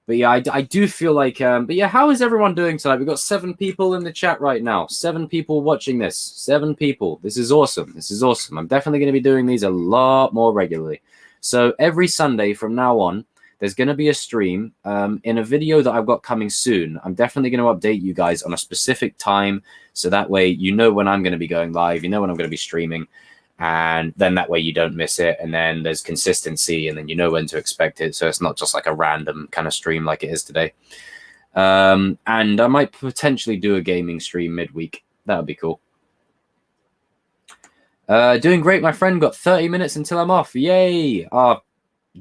But yeah, I do feel like, but yeah, how is everyone doing tonight? We've got 7 people in the chat right now. 7 people watching this. 7 people. This is awesome. This is awesome. I'm definitely going to be doing these a lot more regularly. So every Sunday from now on, there's going to be a stream in a video that I've got coming soon. I'm definitely going to update you guys on a specific time. So that way, you know when I'm going to be going live. You know when I'm going to be streaming. And then that way you don't miss it, and then there's consistency, and then you know when to expect it, so it's not just like a random kind of stream like it is today. And I might potentially do a gaming stream midweek. That would be cool. Doing great, my friend. Got 30 minutes until I'm off. Yay!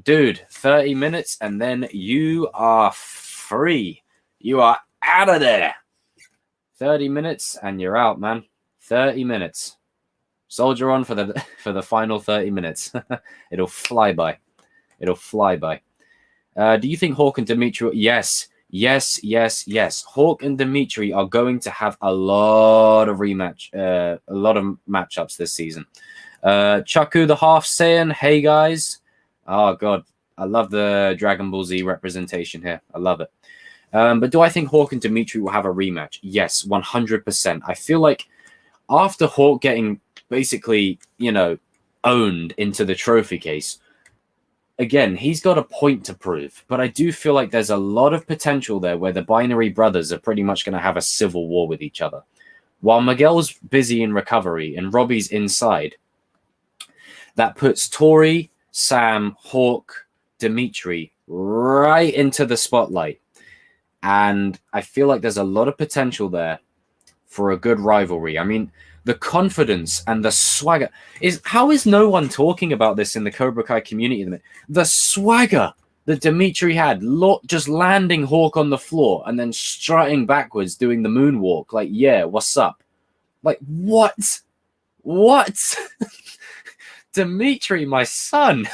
Dude, 30 minutes and then you are free. You are out of there. 30 minutes and you're out, man. 30 minutes. Soldier on for the final 30 minutes. It'll fly by. It'll fly by. Do you think Hawk and Dimitri? Yes. Hawk and Dimitri are going to have a lot of matchups this season. Chaku the Half Saiyan. Hey guys. Oh god, I love the Dragon Ball Z representation here. I love it. But do I think Hawk and Dimitri will have a rematch? Yes, 100%. I feel like after Hawk getting basically, owned into the trophy case, again, he's got a point to prove. But I do feel like there's a lot of potential there where the Binary brothers are pretty much going to have a civil war with each other. While Miguel's busy in recovery and Robby's inside, that puts Tori, Sam, Hawk, Dimitri right into the spotlight. And I feel like there's a lot of potential there for a good rivalry. I mean, the confidence and the swagger how is no one talking about this in the Cobra Kai community? The swagger that Dimitri had, just landing Hawk on the floor and then strutting backwards, doing the moonwalk. Like, yeah, what's up? Like, what? Dimitri, my son,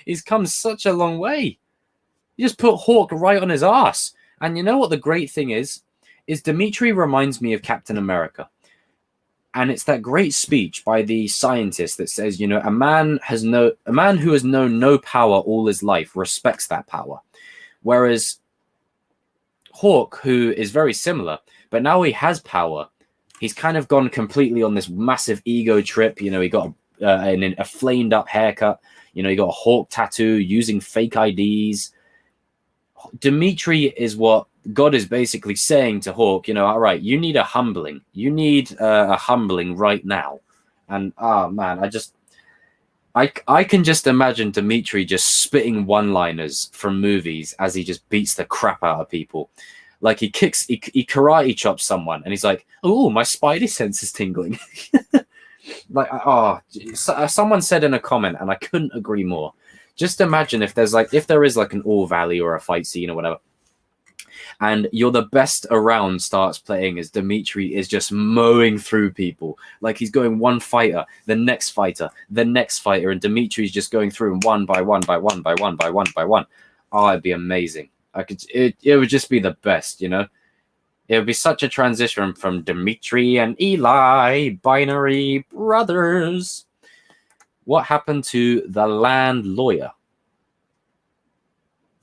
he's come such a long way. You just put Hawk right on his ass. And you know what the great thing is Dimitri reminds me of Captain America. And it's that great speech by the scientist that says, a man who has known no power all his life respects that power. Whereas Hawk, who is very similar, but now he has power, he's kind of gone completely on this massive ego trip. He got a flamed up haircut. He got a Hawk tattoo, using fake IDs. Dimitri is what God is basically saying to Hawk, all right, you need a humbling. You need a humbling right now. And, man, I can just imagine Dimitri just spitting one-liners from movies as he just beats the crap out of people. Like he karate chops someone and he's like, oh, my spidey sense is tingling. Like, someone said in a comment, and I couldn't agree more. Just imagine if there is an All Valley or a fight scene or whatever, and you're the best around starts playing as Dimitri is just mowing through people. Like he's going one fighter, the next fighter, and Dimitri's just going through them one by one by one by one by one by one. Oh, it'd be amazing. It would just be the best, It would be such a transition from Dimitri and Eli, Binary brothers. What happened to the land lawyer?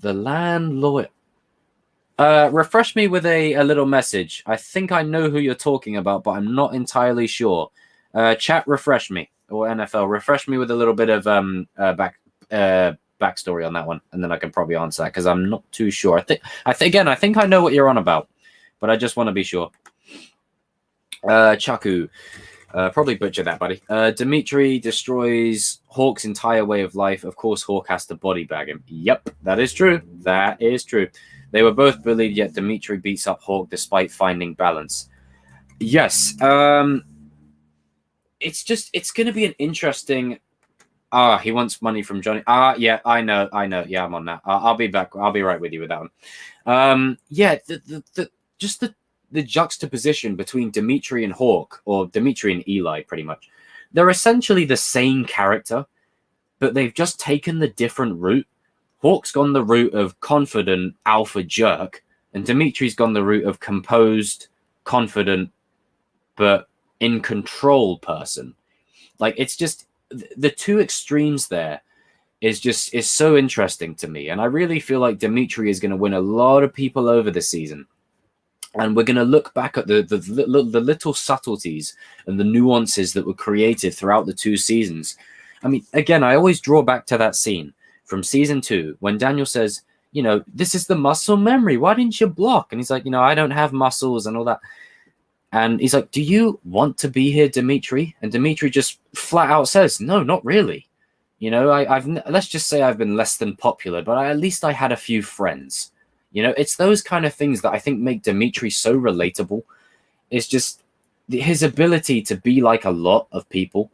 The land lawyer. Refresh me with a little message. I think I know who you're talking about, but I'm not entirely sure. Chat, refresh me, or NFL, refresh me with a little bit of backstory on that one, and then I can probably answer that because I'm not too sure. I think I know what you're on about, but I just want to be sure. Chaku, probably butchered that, buddy. Dimitri destroys Hawk's entire way of life. Of course, Hawk has to body bag him. Yep, that is true. That is true. They were both bullied, yet Dimitri beats up Hawk despite finding balance. Yes. It's going to be an interesting... he wants money from Johnny. Yeah, I know. Yeah, I'm on that. I'll be back. I'll be right with you with that one. Yeah, the juxtaposition between Dimitri and Hawk, or Dimitri and Eli, pretty much. They're essentially the same character, but they've just taken the different route. Hawk's gone the route of confident alpha jerk, and Dimitri's gone the route of composed, confident, but in control person. Like, it's just the two extremes there is so interesting to me. And I really feel like Dimitri is going to win a lot of people over this season. And we're going to look back at the little subtleties and the nuances that were created throughout the 2 seasons. I mean, again, I always draw back to that scene from season 2 when Daniel says, you know, this is the muscle memory. Why didn't you block? And he's like, you know, I don't have muscles and all that. And he's like, do you want to be here, Dimitri? And Dimitri just flat out says, no, not really. You know, let's just say I've been less than popular, but at least I had a few friends. You know, it's those kind of things that I think make Dimitri so relatable. It's just his ability to be like a lot of people,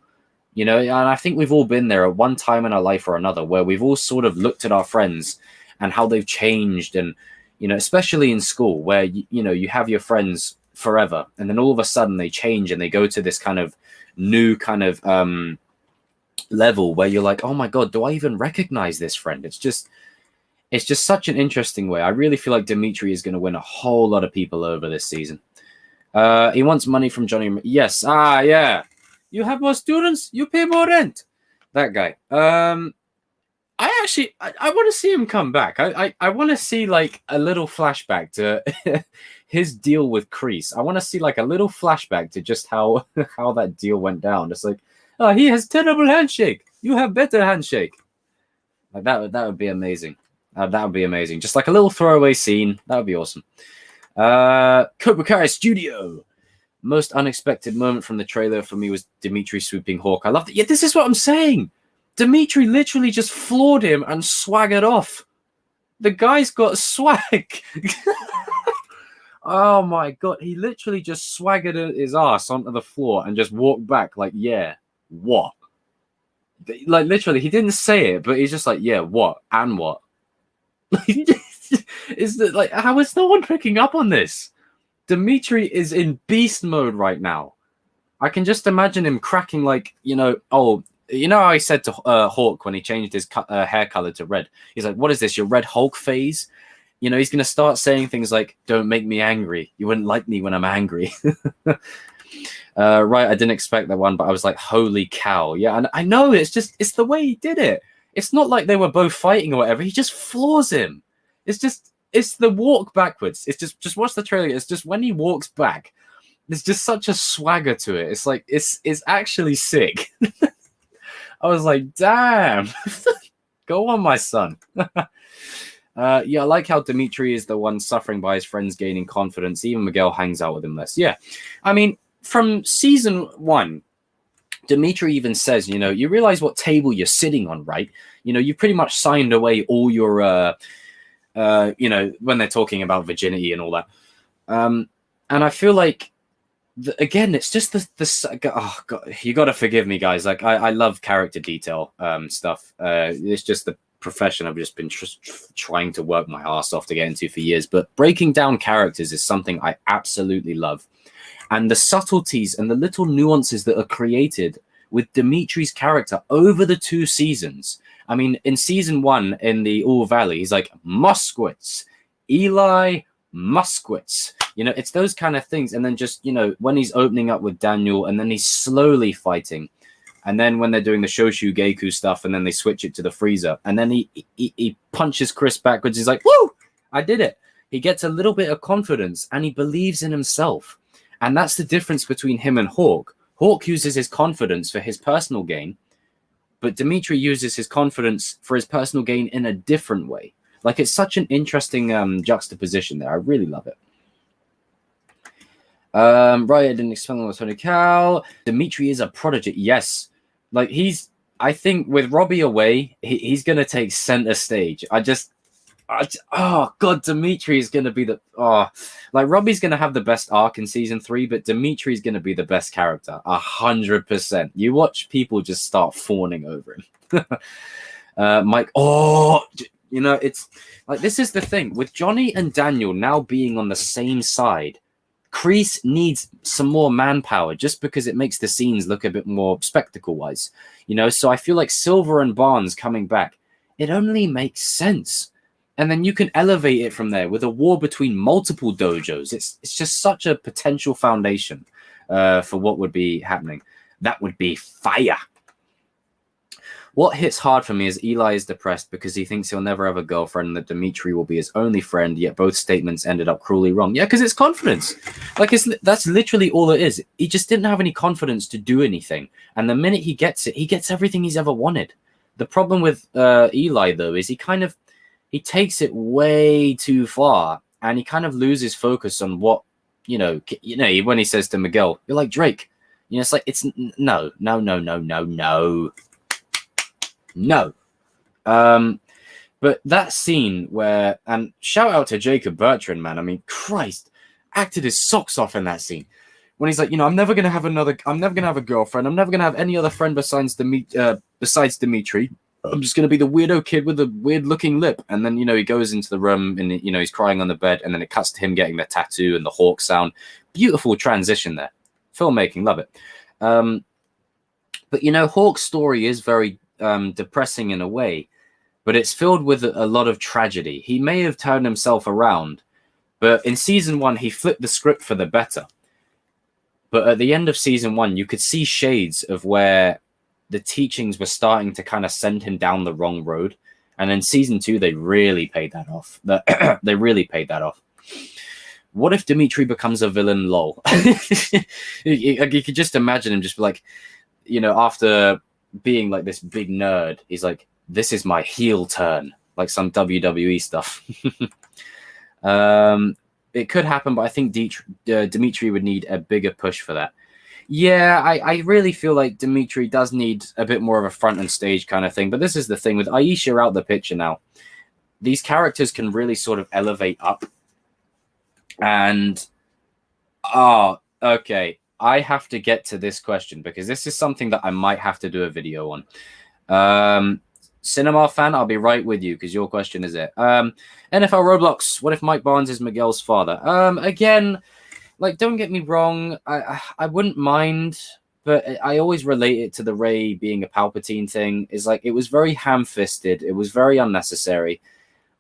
you know, and I think we've all been there at one time in our life or another where we've all sort of looked at our friends and how they've changed. And, you know, especially in school where, you know, you have your friends forever and then all of a sudden they change and they go to this kind of new kind of level where you're like, oh my God, do I even recognize this friend? It's just such an interesting way. I really feel like Dimitri is going to win a whole lot of people over this season. He wants money from Johnny. Yes. Yeah. You have more students, you pay more rent. That guy. I want to see him come back. I want to see like a little flashback to his deal with Kreese. I want to see like a little flashback to just how that deal went down. It's like, oh, he has terrible handshake. You have better handshake. Like that would be amazing. That would be amazing. Just like a little throwaway scene. That would be awesome. Cobra Kai Studio. Most unexpected moment from the trailer for me was Dimitri swooping Hawk. I loved it. Yeah, this is what I'm saying. Dimitri literally just floored him and swaggered off. The guy's got swag. Oh my God. He literally just swaggered his ass onto the floor and just walked back like, yeah, what? Like literally, he didn't say it, but he's just like, yeah, what? And what? Is that like, how is no one picking up on this? Dimitri is in beast mode right now. I can just imagine him cracking like, you know, oh, you know how I said to Hawk when he changed his hair color to red? He's like, what is this, your Red Hulk phase? You know, he's going to start saying things like, don't make me angry. You wouldn't like me when I'm angry. Right, I didn't expect that one, but I was like, holy cow. Yeah, and I know, it's the way he did it. It's not like they were both fighting or whatever. He just floors him. It's the walk backwards. It's just watch the trailer. It's just when he walks back, there's just such a swagger to it. It's like, it's actually sick. I was like, damn. Go on, my son. Yeah, I like how Dimitri is the one suffering by his friends gaining confidence. Even Miguel hangs out with him less. Yeah. I mean, from season 1, Dimitri even says, you know, you realize what table you're sitting on, right? You know, you pretty much signed away all your, you know, when they're talking about virginity and all that. And I feel like, again, it's just oh God, you got to forgive me, guys. Like, I love character detail stuff. It's just the profession I've just been trying to work my ass off to get into for years. But breaking down characters is something I absolutely love. And the subtleties and the little nuances that are created with Dimitri's character over the 2 seasons. I mean, in season 1, in the All Valley, he's like, Moskowitz, Eli Moskowitz. You know, it's those kind of things. And then just, you know, when he's opening up with Daniel and then he's slowly fighting. And then when they're doing the Shoshu Geiku stuff and then they switch it to the freezer. And then he punches Chris backwards. He's like, woo, I did it. He gets a little bit of confidence and he believes in himself. And that's the difference between him and Hawk. Hawk uses his confidence for his personal gain, but Dimitri uses his confidence for his personal gain in a different way. Like, it's such an interesting juxtaposition there. I really love it. Right, I didn't explain on Tony Cal. Dimitri is a prodigy. Yes. Like, I think with Robby away, he's going to take center stage. Oh God, Dimitri is going to be like Robby's going to have the best arc in season 3, but Dimitri is going to be the best character, 100%. You watch people just start fawning over him. Mike, you know, it's like, this is the thing with Johnny and Daniel now being on the same side. Kreese needs some more manpower just because it makes the scenes look a bit more spectacle wise, you know. So I feel like Silver and Barnes coming back, it only makes sense. And then you can elevate it from there with a war between multiple dojos. It's just such a potential foundation for what would be happening. That would be fire. What hits hard for me is Eli is depressed because he thinks he'll never have a girlfriend and that Dimitri will be his only friend, yet both statements ended up cruelly wrong. Yeah, because it's confidence. Like, that's literally all it is. He just didn't have any confidence to do anything. And the minute he gets it, he gets everything he's ever wanted. The problem with Eli, though, is he takes it way too far, and he kind of loses focus on what, when he says to Miguel, "You're like Drake." It's like, it's no. But that scene where, and shout out to Jacob Bertrand, man. I mean, Christ, acted his socks off in that scene. When he's like, I'm never going to have a girlfriend. I'm never going to have any other friend besides Dimitri. I'm just going to be the weirdo kid with the weird looking lip. And then, he goes into the room and, he's crying on the bed. And then it cuts to him getting the tattoo and the hawk sound. Beautiful transition there. Filmmaking, love it. But, Hawk's story is very depressing in a way, but it's filled with a lot of tragedy. He may have turned himself around, but in season 1, he flipped the script for the better. But at the end of season 1, you could see shades of where the teachings were starting to kind of send him down the wrong road. And in season 2, they really paid that off. They really paid that off. What if Dimitri becomes a villain? Lol. you could just imagine him just be like, after being like this big nerd, he's like, this is my heel turn, like some WWE stuff. It could happen, but I think Dimitri would need a bigger push for that. Yeah, I really feel like Dimitri does need a bit more of a front and stage kind of thing. But this is the thing, with Aisha out the picture now, these characters can really sort of elevate up. And, okay, I have to get to this question because this is something that I might have to do a video on. Cinema fan, I'll be right with you because your question is it. NFL Roblox, what if Mike Barnes is Miguel's father? Again, like, don't get me wrong, I wouldn't mind, but I always relate it to the Rey being a Palpatine thing. Is like, it was very ham-fisted, it was very unnecessary,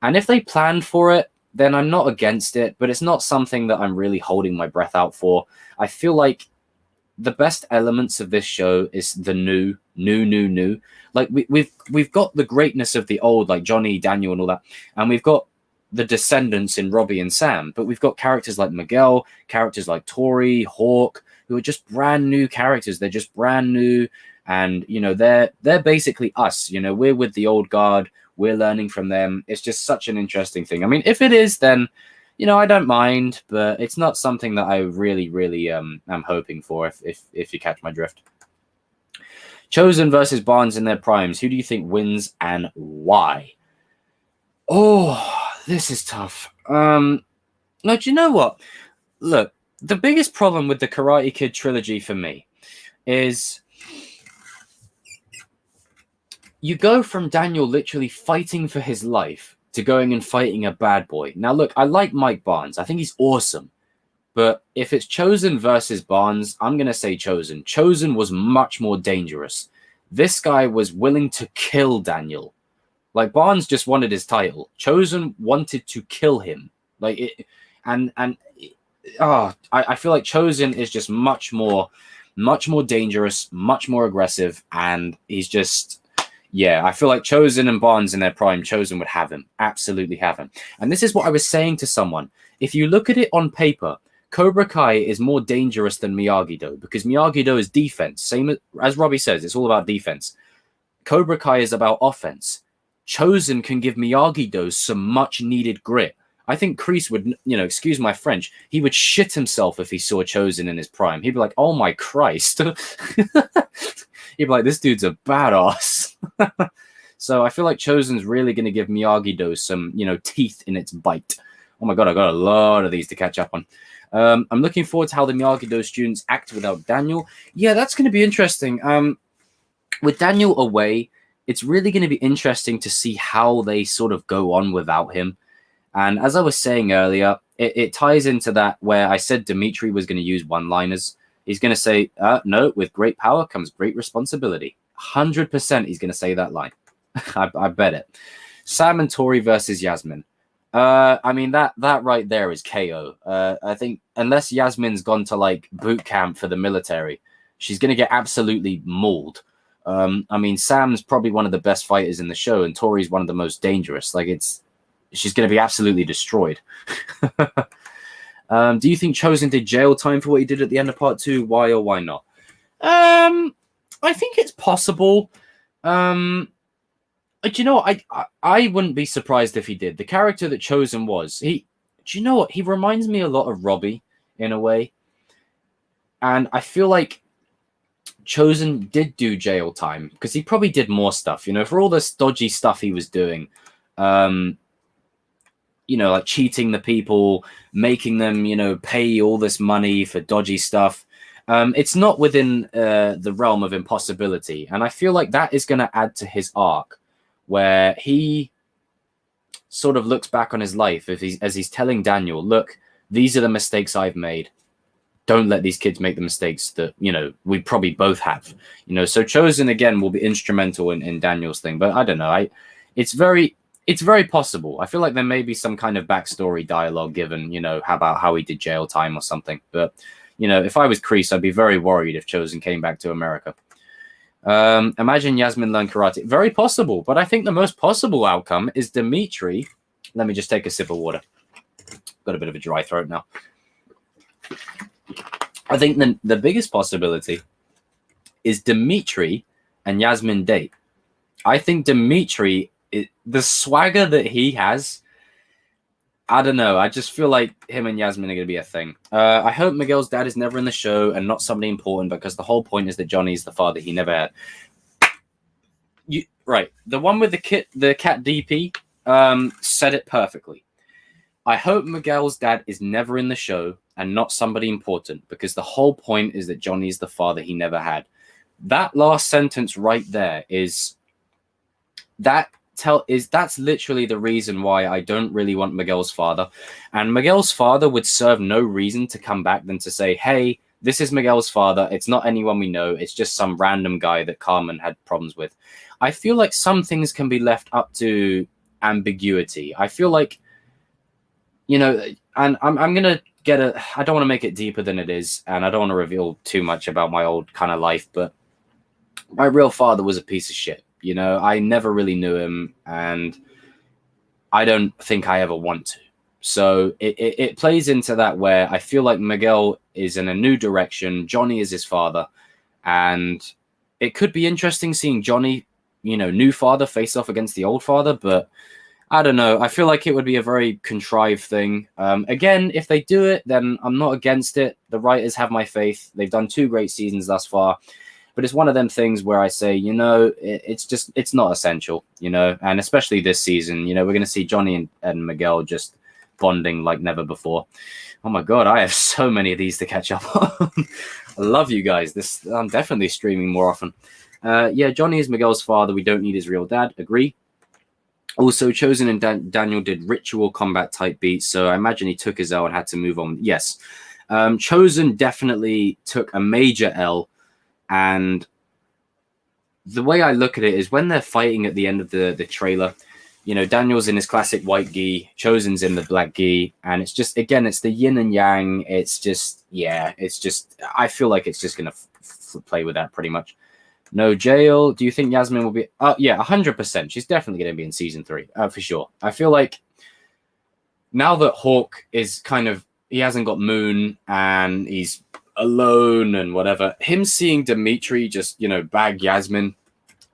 and if they planned for it, then I'm not against it, but it's not something that I'm really holding my breath out for. I feel like the best elements of this show is the new. Like, we've got the greatness of the old, like Johnny, Daniel, and all that, and we've got the descendants in Robby and Sam, but we've got characters like Miguel, characters like Tori, Hawk, who are just brand new characters. They're just brand new, and they're basically us. We're with the old guard. We're learning from them. It's just such an interesting thing. I mean, if it is, then I don't mind, but it's not something that I really am hoping for. If you catch my drift. Chozen versus Barnes in their primes. Who do you think wins and why? Oh, this is tough. No, do you know what? Look, the biggest problem with the Karate Kid trilogy for me is you go from Daniel literally fighting for his life to going and fighting a bad boy. Now, look, I like Mike Barnes. I think he's awesome. But if it's Chozen versus Barnes, I'm going to say Chozen. Chozen was much more dangerous. This guy was willing to kill Daniel. Like, Barnes just wanted his title. Chozen wanted to kill him. Like, it, and I feel like Chozen is just much more dangerous, much more aggressive, and he's just, yeah, I feel like Chozen and Barnes in their prime, Chozen would have him, absolutely have him. And this is what I was saying to someone. If you look at it on paper, Cobra Kai is more dangerous than Miyagi-Do, because Miyagi-Do is defense. Same as Robby says, it's all about defense. Cobra Kai is about offense. Chozen can give Miyagi-Do some much needed grit. I think Kreese would, excuse my French, he would shit himself if he saw Chozen in his prime. He'd be like, oh my Christ. He'd be like, this dude's a badass. So I feel like Chozen's really going to give Miyagi-Do some, teeth in its bite. Oh my God, I got a lot of these to catch up on. I'm looking forward to how the Miyagi-Do students act without Daniel. Yeah, that's going to be interesting. With Daniel away, it's really going to be interesting to see how they sort of go on without him. And as I was saying earlier, it ties into that where I said Dimitri was going to use one-liners. He's going to say, no, with great power comes great responsibility. 100% he's going to say that line. I bet it. Sam and Tori versus Yasmin. I mean that right there is KO. I think unless Yasmin's gone to like boot camp for the military, she's gonna get absolutely mauled. I mean Sam's probably one of the best fighters in the show, and Tori's one of the most dangerous. Like she's gonna be absolutely destroyed. Do you think Chozen did jail time for what he did at the end of part 2? Why or why not? I think it's possible. Do you know what? I wouldn't be surprised if he did. The character that Chozen was, do you know what? He reminds me a lot of Robby in a way. And I feel like Chozen did do jail time because he probably did more stuff, you know, for all this dodgy stuff he was doing. You know, like cheating the people, making them, you know, pay all this money for dodgy stuff. It's not within the realm of impossibility. And I feel like that is going to add to his arc, where he sort of looks back on his life as he's telling Daniel, look, these are the mistakes I've made. Don't let these kids make the mistakes that, you know, we probably both have. You know, so Chozen, again, will be instrumental in Daniel's thing. But I don't know. It's very possible. I feel like there may be some kind of backstory dialogue given, you know, about how he did jail time or something. But, you know, if I was Kreese, I'd be very worried if Chozen came back to America. Imagine Yasmin learned karate. Very possible, but I think the most possible outcome is Dimitri. Let me just take a sip of water. Got a bit of a dry throat now. I think the biggest possibility is Dimitri and Yasmin date. I think Dimitri, the swagger that he has, I don't know. I just feel like him and Yasmin are going to be a thing. I hope Miguel's dad is never in the show and not somebody important, because the whole point is that Johnny's the father he never had. Right. The one with the cat DP said it perfectly. I hope Miguel's dad is never in the show and not somebody important, because the whole point is that Johnny's the father he never had. That last sentence right there that's literally the reason why I don't really want Miguel's father. And Miguel's father would serve no reason to come back than to say, hey, this is Miguel's father. It's not anyone we know. It's just some random guy that Carmen had problems with. I feel like some things can be left up to ambiguity. I feel like, you know, and I'm going to I don't want to make it deeper than it is, and I don't want to reveal too much about my old kind of life, but my real father was a piece of shit. You know, I never really knew him, and I don't think I ever want to. So it plays into that, where I feel like Miguel is in a new direction. Johnny is his father, and it could be interesting seeing Johnny, you know, new father face off against the old father, but I don't know. I feel like it would be a very contrived thing. Again, if they do it, then I'm not against it. The writers have my faith. They've done 2 great seasons thus far. But it's one of them things where I say, you know, it's not essential, you know, and especially this season, you know, we're going to see Johnny and Miguel just bonding like never before. Oh my God, I have so many of these to catch up on. I love you guys. I'm definitely streaming more often. Yeah, Johnny is Miguel's father. We don't need his real dad. Agree. Also, Chozen and Daniel did ritual combat type beats, so I imagine he took his L and had to move on. Yes. Chozen definitely took a major L. And the way I look at it is when they're fighting at the end of the trailer, you know, Daniel's in his classic white gi, Chozen's in the black gi, and it's just, again, it's the yin and yang. It's just, yeah, I feel like it's just going to play with that pretty much. No jail. Do you think Yasmin will be? Yeah, 100%. She's definitely going to be in season 3, for sure. I feel like now that Hawk is kind of, he hasn't got Moon and he's alone and whatever, him seeing Dimitri just, you know, bag Yasmin,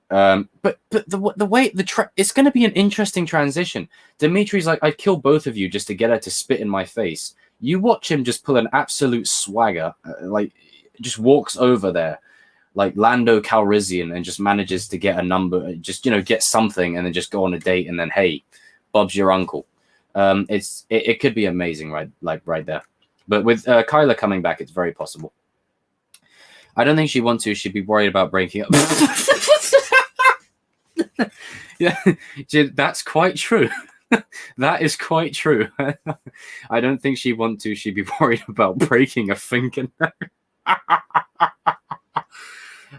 but the way it's going to be an interesting transition. Dimitri's like, I'd kill both of you just to get her to spit in my face. You watch him just pull an absolute swagger, like just walks over there like Lando Calrissian and just manages to get a number, just, you know, get something and then just go on a date, and then, hey, Bob's your uncle. It could be amazing, right there. But with Kyla coming back, it's very possible. I don't think she'd want to. She'd be worried about breaking up. Yeah, that's quite true. That is quite true. I don't think she'd want to. She'd be worried about breaking a fingernail.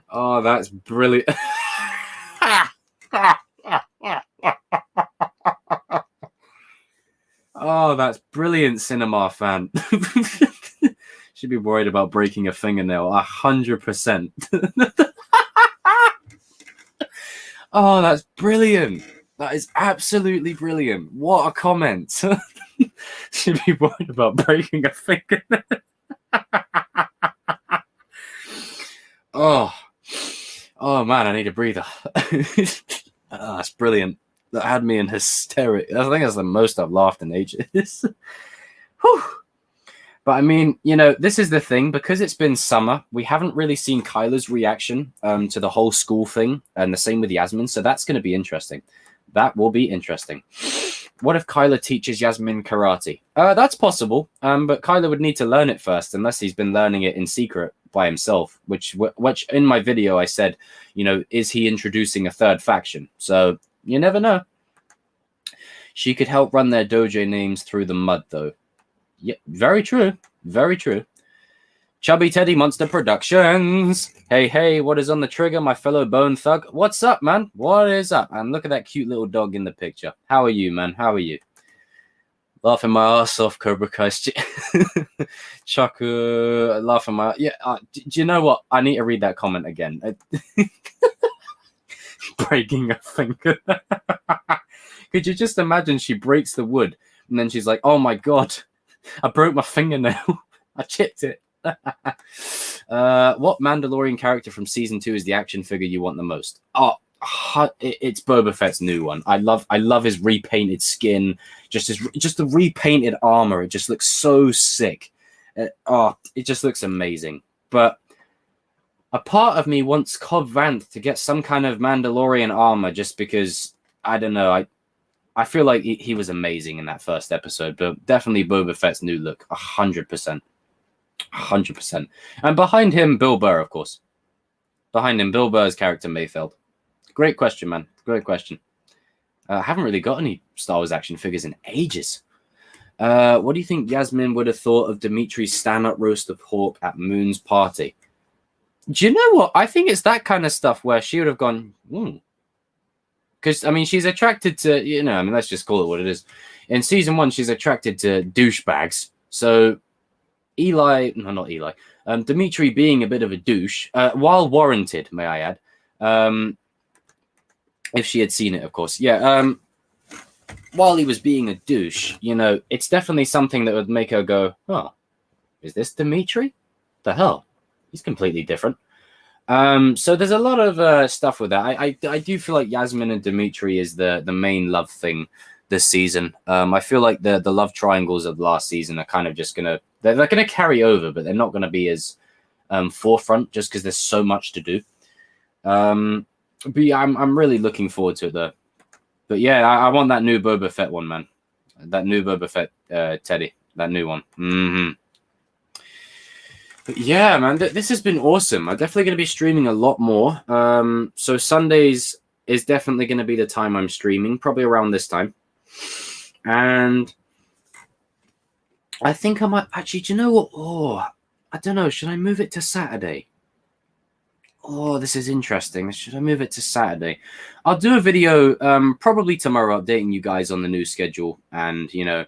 Oh, that's brilliant. Oh, that's brilliant, cinema fan. Should be worried about breaking a fingernail. 100%. Oh, that's brilliant. That is absolutely brilliant. What a comment. Should be worried about breaking a fingernail. Oh man, I need a breather. Oh, that's brilliant. That had me in hysterics. I think that's the most I've laughed in ages. Whew. But I mean, you know, this is the thing, because it's been summer, we haven't really seen Kyla's reaction to the whole school thing, and the same with Yasmin, so that's going to be interesting. That will be interesting. What if Kyla teaches Yasmin karate? That's possible, but Kyla would need to learn it first, unless he's been learning it in secret by himself, which in my video I said, you know, is he introducing a third faction? So you never know. She could help run their dojo names through the mud, though. Yeah, very true. Very true. Chubby Teddy Monster Productions. Hey, what is on the trigger, my fellow bone thug? What's up, man? What is up? And look at that cute little dog in the picture. How are you, man? How are you? Laughing my ass off, Cobra Kai. Chaku, laughing my... Yeah, do you know what? I need to read that comment again. Breaking a finger. Could you just imagine she breaks the wood, and then she's like, oh my God, I broke my fingernail. I chipped it. What Mandalorian character from season 2 is the action figure you want the most? Oh, it's Boba Fett's new one. I love his repainted skin, just the repainted armor. It just looks so sick. It just looks amazing. But a part of me wants Cobb Vanth to get some kind of Mandalorian armor, just because, I don't know, I feel like he was amazing in that first episode, but definitely Boba Fett's new look, 100%. 100%. And behind him, Bill Burr, of course. Behind him, Bill Burr's character, Mayfeld. Great question, man. Great question. I haven't really got any Star Wars action figures in ages. What do you think Yasmin would have thought of Dimitri's stand-up roast of Hawk at Moon's party? Do you know what? I think it's that kind of stuff where she would have gone, because, I mean, she's attracted to, you know, I mean, let's just call it what it is. In season 1, she's attracted to douchebags. So Dimitri being a bit of a douche, while warranted, may I add, if she had seen it, of course. Yeah, while he was being a douche, you know, it's definitely something that would make her go, oh, is this Dimitri? The hell? He's completely different. So there's a lot of stuff with that. I do feel like Yasmin and Dimitri is the main love thing this season. I feel like the love triangles of last season are kind of just they're gonna carry over, but they're not gonna be as forefront, just because there's so much to do. But yeah, I'm really looking forward to it though. But yeah, I want that new Boba Fett one, man. That new Boba Fett Teddy, that new one. But yeah, man, this has been awesome. I'm definitely going to be streaming a lot more. So Sundays is definitely going to be the time I'm streaming, probably around this time. And I think I might actually, do you know what? Oh, I don't know. Should I move it to Saturday? Oh, this is interesting. Should I move it to Saturday? I'll do a video probably tomorrow updating you guys on the new schedule and, you know,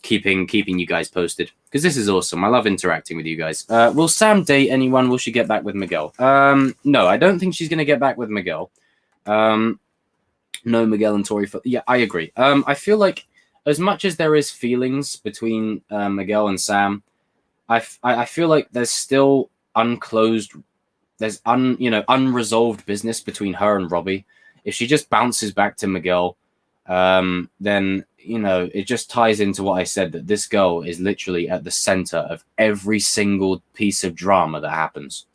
keeping you guys posted, because this is awesome. I love interacting with you guys. Will Sam date anyone? Will she get back with Miguel? No, I don't think she's going to get back with Miguel. No, Miguel and Tori. Yeah, I agree. I feel like as much as there is feelings between Miguel and Sam, I feel like there's still unresolved business between her and Robby. If she just bounces back to Miguel, then, you know, it just ties into what I said, that this girl is literally at the center of every single piece of drama that happens.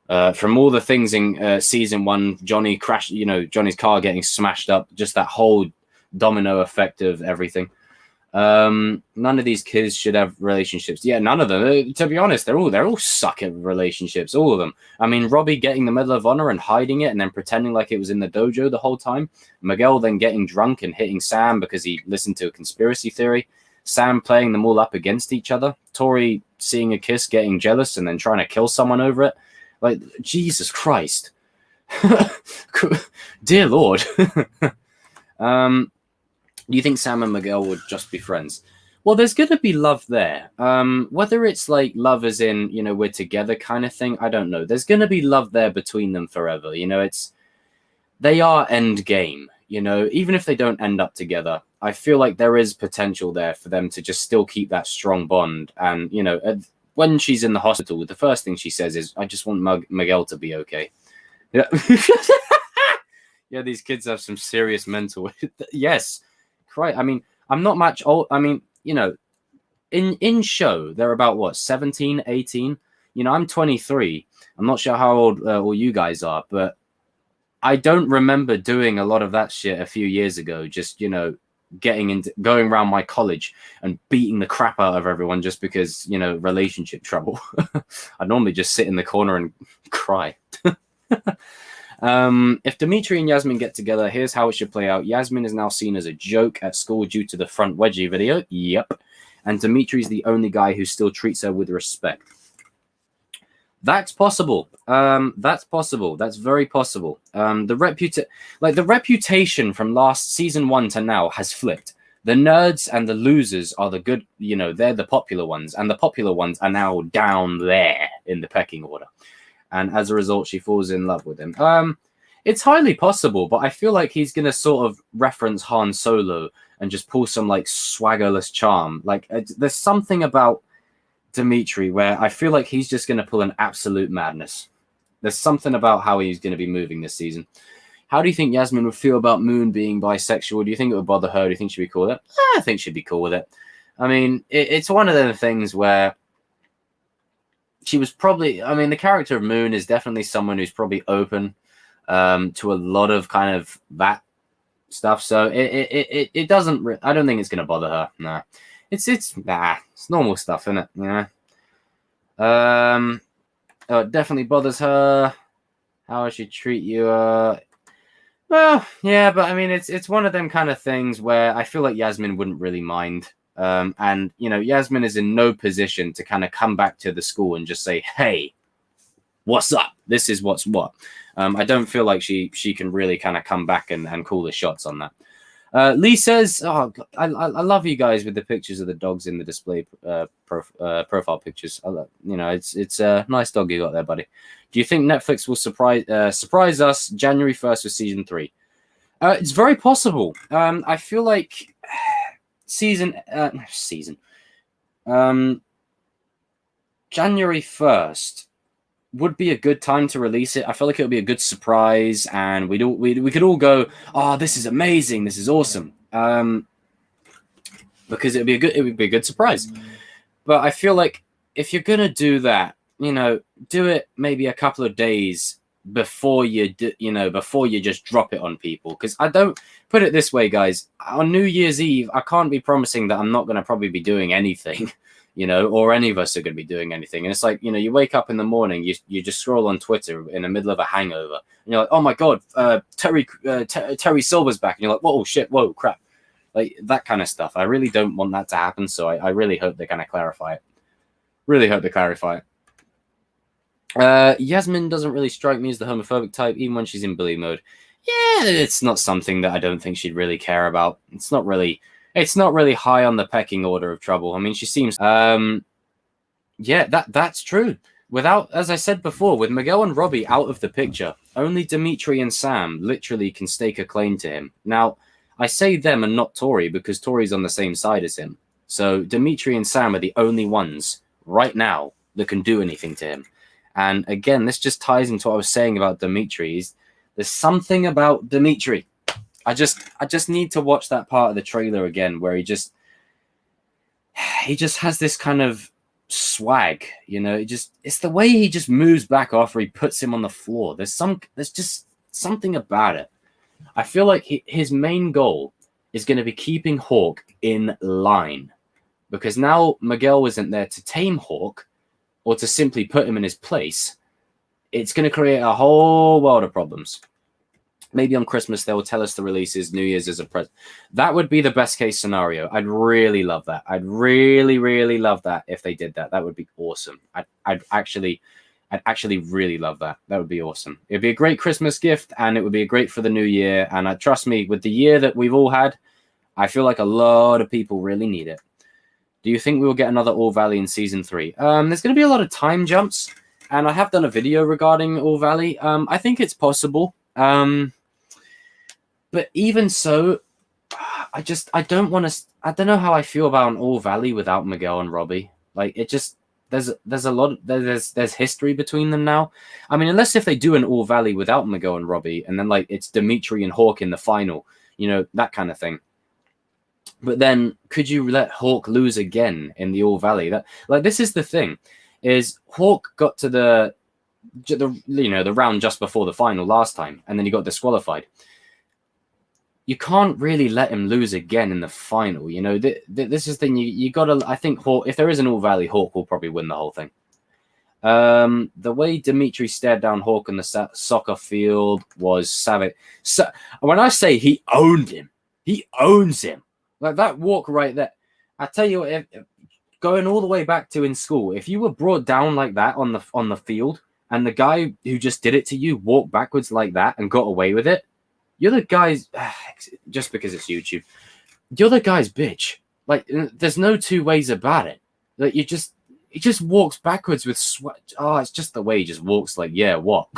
From all the things in season 1, Johnny crashed, you know, Johnny's car getting smashed up, just that whole domino effect of everything. None of these kids should have relationships. Yeah, none of them. To be honest, they're all suck at relationships, all of them. I mean, Robby getting the Medal of Honor and hiding it and then pretending like it was in the dojo the whole time. Miguel then getting drunk and hitting Sam because he listened to a conspiracy theory. Sam playing them all up against each other. Tori seeing a kiss, getting jealous, and then trying to kill someone over it. Like, Jesus Christ. Dear Lord. Do you think Sam and Miguel would just be friends? Well, there's going to be love there. Whether it's like love as in, you know, we're together kind of thing, I don't know. There's going to be love there between them forever. You know, they are end game, you know, even if they don't end up together. I feel like there is potential there for them to just still keep that strong bond. And, you know, when she's in the hospital, the first thing she says is, I just want Miguel to be okay. Yeah. Yeah, these kids have some serious mental. Yes. Right. I mean, I'm not much old. I mean, you know, in show, they're about what, 17, 18? You know, I'm 23. I'm not sure how old all you guys are, but I don't remember doing a lot of that shit a few years ago. Just, you know, going around my college and beating the crap out of everyone just because, you know, relationship trouble. I normally just sit in the corner and cry. If Dimitri and Yasmin get together, here's how it should play out. Yasmin is now seen as a joke at school due to the front wedgie video. Yep. And Dimitri's the only guy who still treats her with respect. That's possible. That's possible. That's very possible. The reputation from last season 1 to now has flipped. The nerds and the losers are the good, you know, they're the popular ones, and the popular ones are now down there in the pecking order. And as a result, she falls in love with him. It's highly possible, but I feel like he's going to sort of reference Han Solo and just pull some, like, swaggerless charm. Like, there's something about Dimitri where I feel like he's just going to pull an absolute madness. There's something about how he's going to be moving this season. How do you think Yasmin would feel about Moon being bisexual? Do you think it would bother her? Do you think she'd be cool with it? I think she'd be cool with it. I mean, it's one of the things where she was probably, I mean, the character of Moon is definitely someone who's probably open to a lot of kind of that stuff. So it doesn't, I don't think it's going to bother her. Nah. It's normal stuff, isn't it? Yeah. It definitely bothers her. How I should treat you. Well, yeah, but I mean, it's one of them kind of things where I feel like Yasmin wouldn't really mind. And, you know, Yasmin is in no position to kind of come back to the school and just say, hey, what's up? This is what's what. I don't feel like she can really kind of come back and call the shots on that. Lee says, oh, I love you guys with the pictures of the dogs in the display profile pictures. You know, it's a nice dog you got there, buddy. Do you think Netflix will surprise us January 1st with season 3? It's very possible. I feel like January 1st would be a good time to release it. I feel like it would be a good surprise, and we could all go, oh, this is amazing, this is awesome, because it would be a good surprise. But I feel like if you're gonna do that, you know, do it maybe a couple of days before you just drop it on people. Because I don't, put it this way, guys, on New Year's Eve, I can't be promising that I'm not going to probably be doing anything, you know, or any of us are going to be doing anything. And it's like, you know, you wake up in the morning, you just scroll on Twitter in the middle of a hangover, and you're like, oh my God, Terry Silver's back. And you're like, whoa, shit, whoa, crap. Like that kind of stuff. I really don't want that to happen. So I really hope they kind of clarify it. Really hope they clarify it. Yasmin doesn't really strike me as the homophobic type, even when she's in bully mode. Yeah, it's not something that I don't think she'd really care about. It's not really high on the pecking order of trouble. I mean, she seems, yeah, that's true. Without, as I said before, with Miguel and Robby out of the picture, only Dimitri and Sam literally can stake a claim to him. Now, I say them and not Tori because Tori's on the same side as him. So Dimitri and Sam are the only ones right now that can do anything to him. And again, this just ties into what I was saying about Dimitri. There's something about Dimitri. I just need to watch that part of the trailer again where he just has this kind of swag, you know. It's the way he just moves back after he puts him on the floor. There's just something about it. I feel like his main goal is going to be keeping Hawk in line, because now Miguel isn't there to tame Hawk or to simply put him in his place. It's going to create a whole world of problems. Maybe on Christmas they will tell us the releases, New Year's as a present. That would be the best case scenario. I'd really love that. I'd really, really love that if they did that. That would be awesome. I'd actually really love that. That would be awesome. It'd be a great Christmas gift, and it would be great for the new year. And trust me, with the year that we've all had, I feel like a lot of people really need it. Do you think we will get another All Valley in season 3? There's going to be a lot of time jumps, and I have done a video regarding All Valley. I think it's possible. But even so, I don't want to. I don't know how I feel about an All Valley without Miguel and Robby. Like, it just there's a lot. There's history between them now. I mean, unless if they do an All Valley without Miguel and Robby, and then like it's Dimitri and Hawk in the final, that kind of thing. But then, could you let Hawk lose again in the All Valley? This is the thing: is Hawk got to the round just before the final last time, and then he got disqualified. You can't really let him lose again in the final. This is the thing. You gotta. I think Hawk. If there is an All Valley, Hawk will probably win the whole thing. The way Dimitri stared down Hawk in the soccer field was savage. So when I say he owned him, he owns him. Like that walk right there. I tell you, if going all the way back to in school, if you were brought down like that on the field, and the guy who just did it to you walked backwards like that and got away with it, you're the guy's. Just because it's YouTube, you're the guy's bitch. Like, there's no two ways about it. Like, he just walks backwards with sweat. Oh, it's just the way he just walks. Like, yeah, what?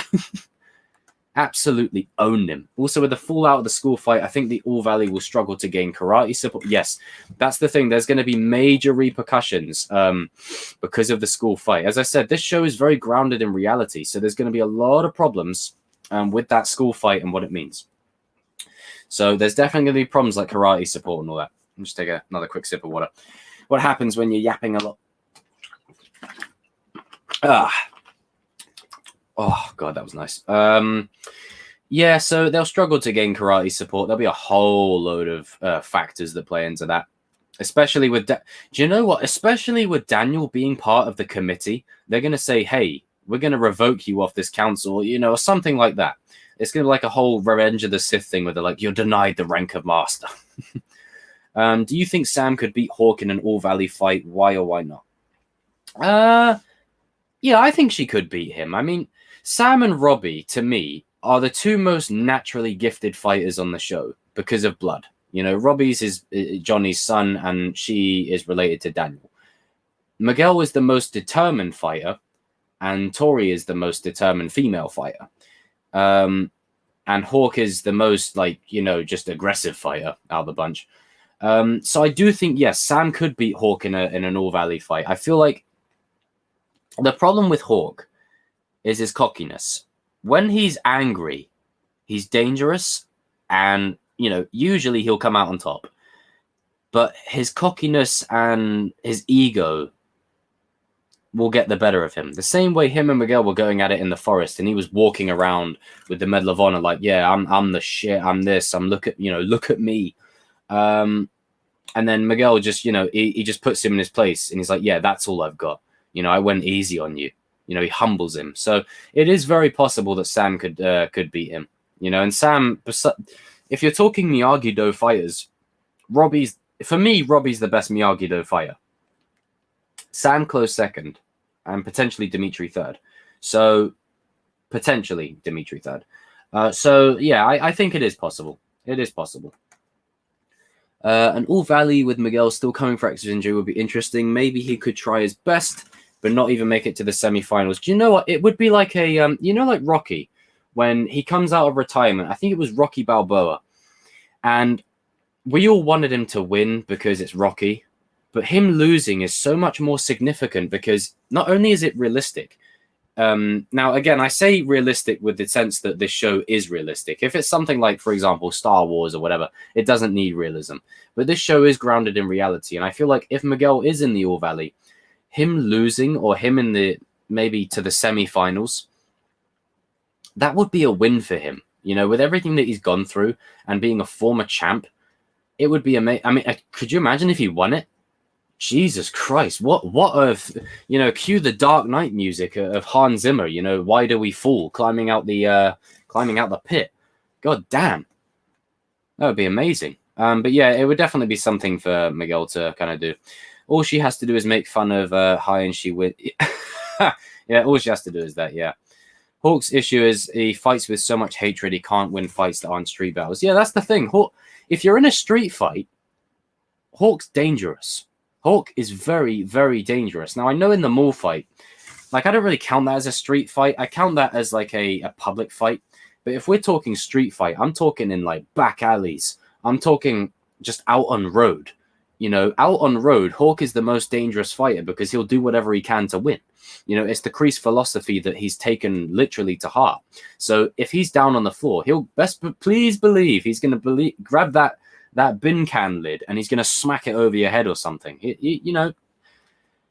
Absolutely owned him. Also, with the fallout of the school fight, I think the All Valley will struggle to gain karate support. Yes, that's the thing. There's going to be major repercussions because of the school fight. As I said, this show is very grounded in reality, so there's going to be a lot of problems with that school fight and what it means. So there's definitely going to be problems like karate support and all that. I'll just take another quick sip of water. What happens when you're yapping a lot? Oh, God, that was nice. Yeah, so they'll struggle to gain karate support. There'll be a whole load of factors that play into that. Especially with... Do you know what? Especially with Daniel being part of the committee, they're going to say, hey, we're going to revoke you off this council, or something like that. It's going to be like a whole Revenge of the Sith thing where they're like, you're denied the rank of master. Do you think Sam could beat Hawk in an All Valley fight? Why or why not? Yeah, I think she could beat him. I mean, Sam and Robby, to me, are the two most naturally gifted fighters on the show because of blood. Robby's is Johnny's son, and she is related to Daniel. Miguel is the most determined fighter, and Tori is the most determined female fighter. And Hawk is the most, just aggressive fighter out of the bunch. So I do think, yes, Sam could beat Hawk in an All Valley fight. I feel like the problem with Hawk is his cockiness. When he's angry, he's dangerous, and, usually he'll come out on top. But his cockiness and his ego will get the better of him. The same way him and Miguel were going at it in the forest, and he was walking around with the Medal of Honor, like, yeah, I'm the shit, I'm this, look at me. And then Miguel just, he just puts him in his place, and he's like, yeah, that's all I've got. I went easy on you. He humbles him. So it is very possible that Sam could beat him. And Sam, if you're talking Miyagi-Do fighters, Robby's the best Miyagi-Do fighter. Sam close second, and potentially Dimitri third. So, potentially Dimitri third. So, yeah, I think it is possible. It is possible. An All Valley with Miguel still coming for extra injury would be interesting. Maybe he could try his best, but not even make it to the semifinals. Do you know what? It would be like like Rocky, when he comes out of retirement. I think it was Rocky Balboa. And we all wanted him to win because it's Rocky. But him losing is so much more significant because not only is it realistic. Now, again, I say realistic with the sense that this show is realistic. If it's something like, for example, Star Wars or whatever, it doesn't need realism. But this show is grounded in reality. And I feel like if Miguel is in the All Valley, him losing or him in maybe to the semifinals, that would be a win for him. With everything that he's gone through and being a former champ, it would be amazing. I mean, could you imagine if he won it? Jesus Christ, what cue the Dark Knight music of Hans Zimmer, Why Do We Fall, climbing out the pit. God damn. That would be amazing. But yeah, it would definitely be something for Miguel to kind of do. All she has to do is make fun of High and she win. Yeah, all she has to do is that, yeah. Hawk's issue is he fights with so much hatred he can't win fights that aren't street battles. Yeah, that's the thing. Hawk, if you're in a street fight, Hawk's dangerous. Hawk is very, very dangerous. Now, I know in the mall fight, like, I don't really count that as a street fight. I count that as, like, a public fight. But if we're talking street fight, I'm talking in, like, back alleys. I'm talking just out on road. You know, out on road, Hawk is the most dangerous fighter because he'll do whatever he can to win. You know, it's the Kreese philosophy that he's taken literally to heart. So if he's down on the floor, he'll please believe he's going to grab that bin can lid and he's going to smack it over your head or something. You know,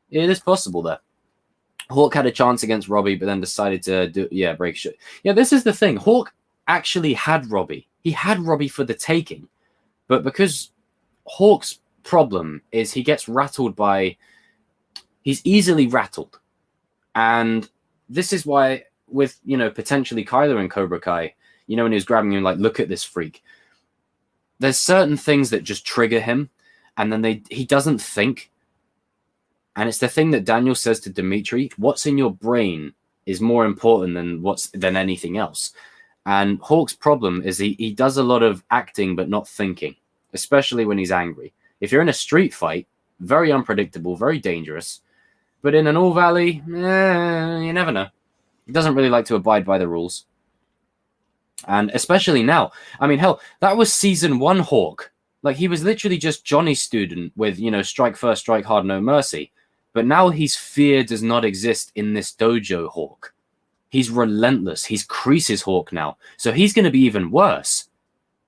it is possible there. Hawk had a chance against Robby, but then decided to break shit. Yeah, this is the thing. Hawk actually had Robby. He had Robby for the taking. But because Hawk's problem is he gets rattled he's easily rattled. And this is why with, you know, potentially Kyler and Cobra Kai, you know, when he was grabbing him, like, look at this freak. There's certain things that just trigger him, and then he doesn't think. And it's the thing that Daniel says to Dimitri, what's in your brain is more important than anything else. And Hawk's problem is he does a lot of acting but not thinking, especially when he's angry. If you're in a street fight, very unpredictable, very dangerous. But in an All Valley, you never know. He doesn't really like to abide by the rules. And especially now. I mean, hell, that was season 1 Hawk. Like, he was literally just Johnny's student with, you know, strike first, strike hard, no mercy. But now his fear does not exist in this dojo Hawk. He's relentless. He's Kreese's Hawk now. So he's going to be even worse.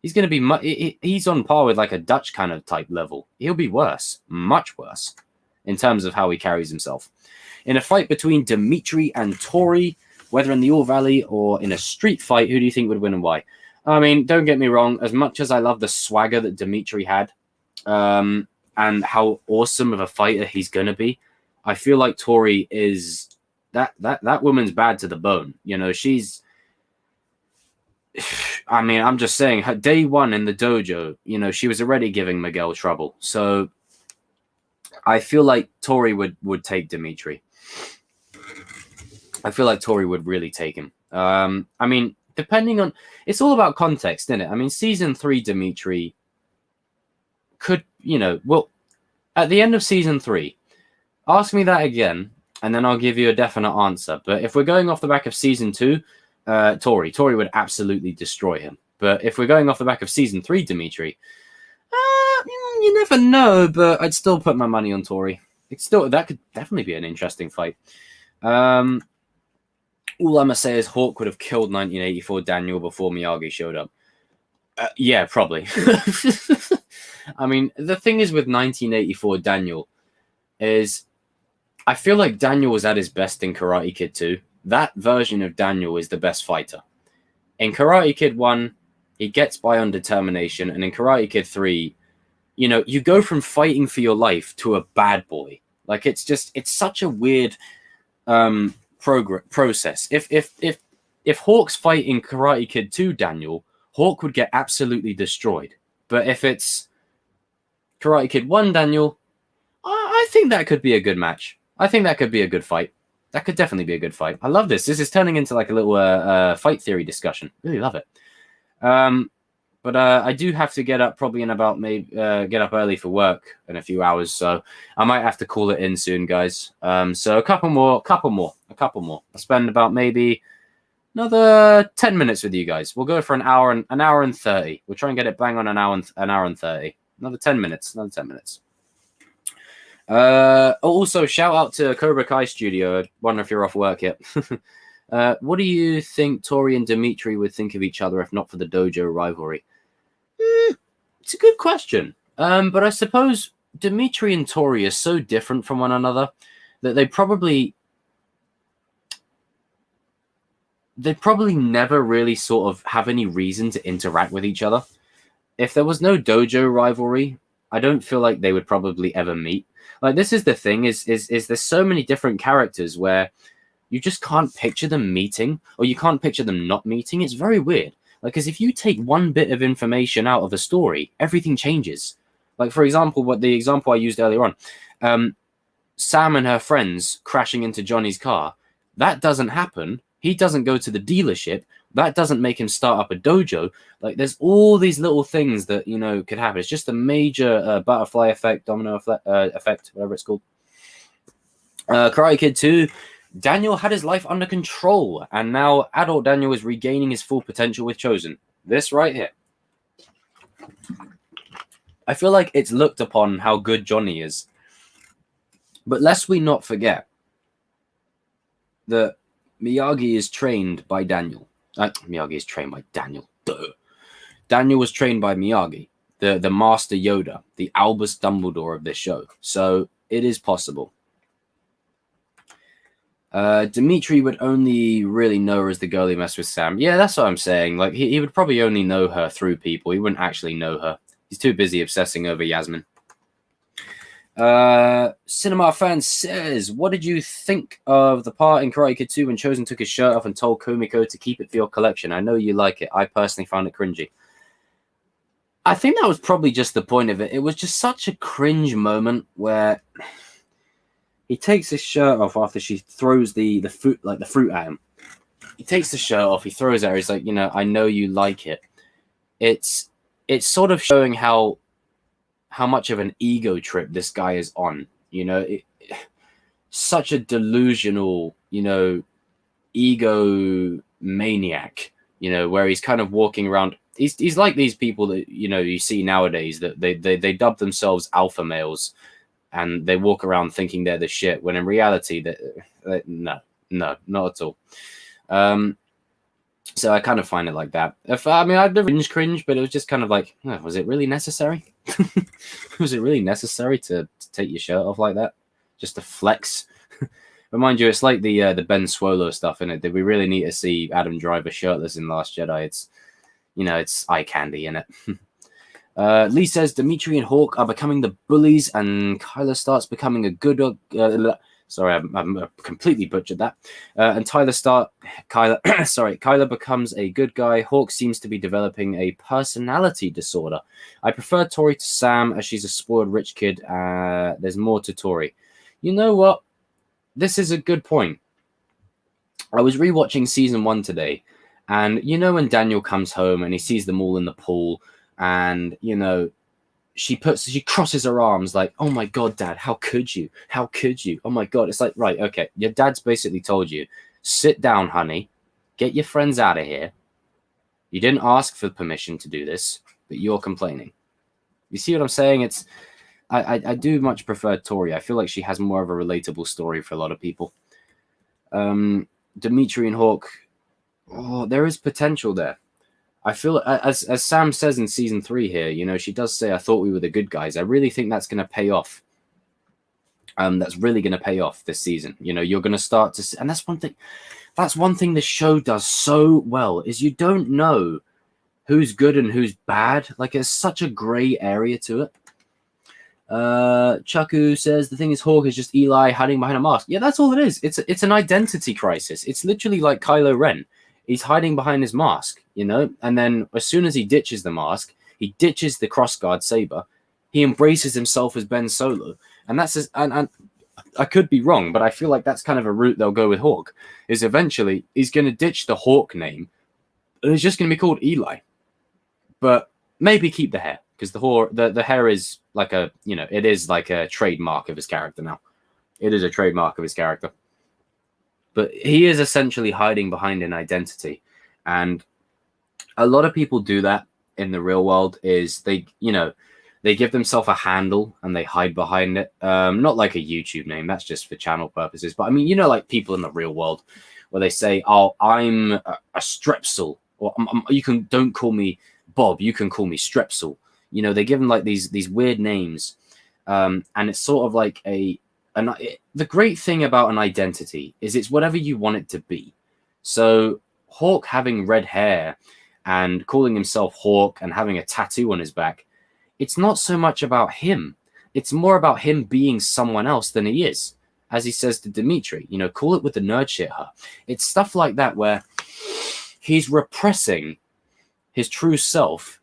He's going to be... He's on par with, like, a Dutch kind of type level. He'll be worse. Much worse. In terms of how he carries himself. In a fight between Dimitri and Tori, whether in the All Valley or in a street fight, who do you think would win and why? I mean, don't get me wrong. As much as I love the swagger that Dimitri had, and how awesome of a fighter he's going to be, I feel like Tori is... That woman's bad to the bone. You know, she's... I mean, I'm just saying, her day 1 in the dojo, you know, she was already giving Miguel trouble. So I feel like Tori would take Dimitri. I feel like Tori would really take him. I mean, depending on... It's all about context, isn't it? I mean, season 3 Dimitri could, you know... Well, at the end of season 3, ask me that again, and then I'll give you a definite answer. But if we're going off the back of season 2, Tori would absolutely destroy him. But if we're going off the back of season 3 Dimitri... you never know, but I'd still put my money on Tori. That could definitely be an interesting fight. All I'm gonna say is Hawk would have killed 1984 Daniel before Miyagi showed up. Yeah, probably. I mean, the thing is with 1984 Daniel is I feel like Daniel was at his best in Karate Kid 2. That version of Daniel is the best fighter. In Karate Kid 1, he gets by on determination, and in Karate Kid 3, you know, you go from fighting for your life to a bad boy. Like, it's such a weird process. If Hawk's fighting Karate Kid 2 Daniel, Hawk would get absolutely destroyed. But if it's Karate Kid 1 Daniel, I think that could be a good match. I think that could be a good fight. That could definitely be a good fight. I love this. This is turning into like a little fight theory discussion. Really love it. But I do have to get up probably in about get up early for work in a few hours, so I might have to call it in soon, guys. So a couple more. I'll spend about maybe another 10 minutes with you guys. We'll go for an hour and 30. We'll try and get it bang on an hour and 30. Another 10 minutes. Also, shout out to Cobra Kai Studio. I wonder if you're off work yet. What do you think Tori and Dimitri would think of each other if not for the dojo rivalry? It's a good question. But I suppose Dimitri and Tori are so different from one another that they probably never really sort of have any reason to interact with each other. If there was no dojo rivalry, I don't feel like they would probably ever meet. Like, this is the thing, is there's so many different characters where you just can't picture them meeting, or you can't picture them not meeting. It's very weird. Like, because if you take one bit of information out of a story, everything changes. Like, for example, the example I used earlier on, Sam and her friends crashing into Johnny's car, that doesn't happen He doesn't go to the dealership. That doesn't make him start up a dojo. Like, there's all these little things that, you know, could happen. It's just a major butterfly effect, domino effect, whatever it's called. Karate Kid 2, Daniel had his life under control, and now adult Daniel is regaining his full potential with Chozen. This right here. I feel like it's looked upon how good Johnny is. But lest we not forget that Miyagi is trained by Daniel. Miyagi is trained by Daniel. Duh. Daniel was trained by Miyagi, the Master Yoda, the Albus Dumbledore of this show. So it is possible. Dimitri would only really know her as the girl he messed with Sam. Yeah, that's what I'm saying. Like, he would probably only know her through people. He wouldn't actually know her. He's too busy obsessing over Yasmin. Cinema Fan says, what did you think of the part in Karate Kid 2 when Chozen took his shirt off and told Kumiko to keep it for your collection? I know you like it. I personally found it cringy. I think that was probably just the point of it. It was just such a cringe moment where he takes his shirt off after she throws the fruit at him. He takes the shirt off, he throws it at her. He's like, you know, I know you like it. It's sort of showing how much of an ego trip this guy is on. You know, such a delusional, you know, ego maniac, you know, where he's kind of walking around. He's like these people that, you know, you see nowadays that they dub themselves alpha males, and they walk around thinking they're the shit, when in reality, no, not at all. So I kind of find it like that. I mean, I'd never cringe, but it was just kind of like, oh, was it really necessary? Was it really necessary to take your shirt off like that? Just to flex? But mind you, it's like the Ben Swallow stuff, in it. Did we really need to see Adam Driver shirtless in Last Jedi? It's, you know, it's eye candy in it. Lee says Dimitri and Hawk are becoming the bullies, and Kyler starts becoming a good. Sorry, I completely butchered that. And Kyler becomes a good guy. Hawk seems to be developing a personality disorder. I prefer Tori to Sam, as she's a spoiled rich kid. There's more to Tori. You know what? This is a good point. I was rewatching season 1 today, and you know when Daniel comes home and he sees them all in the pool, and you know, she crosses her arms like, oh my God, Dad, how could you? How could you? Oh my God. It's like, right, okay. Your dad's basically told you, sit down, honey, get your friends out of here. You didn't ask for permission to do this, but you're complaining. You see what I'm saying? I do much prefer Tori. I feel like she has more of a relatable story for a lot of people. Dimitri and Hawk, oh, there is potential there. I feel, as Sam says in season 3 here, you know, she does say, I thought we were the good guys. I really think that's going to pay off. That's really going to pay off this season. You know, you're going to start to see, and that's one thing the show does so well, is you don't know who's good and who's bad. Like, it's such a gray area to it. Chaku says, the thing is, Hawk is just Eli hiding behind a mask. Yeah, that's all it is. It's an identity crisis. It's literally like Kylo Ren. He's hiding behind his mask, you know, and then as soon as he ditches the mask, he ditches the crossguard saber, he embraces himself as Ben Solo, and that's and I could be wrong, but I feel like that's kind of a route they'll go with Hawk. Is eventually he's going to ditch the Hawk name, and he's just going to be called Eli, but maybe keep the hair, because the hair is like a, you know, it is like a trademark of his character now. It is a trademark of his character. But he is essentially hiding behind an identity. And a lot of people do that in the real world, is they give themselves a handle and they hide behind it. Not like a YouTube name. That's just for channel purposes. But I mean, you know, like people in the real world where they say, oh, I'm a Strepsil, or don't call me Bob. You can call me Strepsil. You know, they give them like these weird names. And it's sort of like the great thing about an identity is it's whatever you want it to be. So Hawk having red hair and calling himself Hawk and having a tattoo on his back, it's not so much about him. It's more about him being someone else than he is. As he says to Dimitri, you know, call it with the nerd shit, huh? It's stuff like that where he's repressing his true self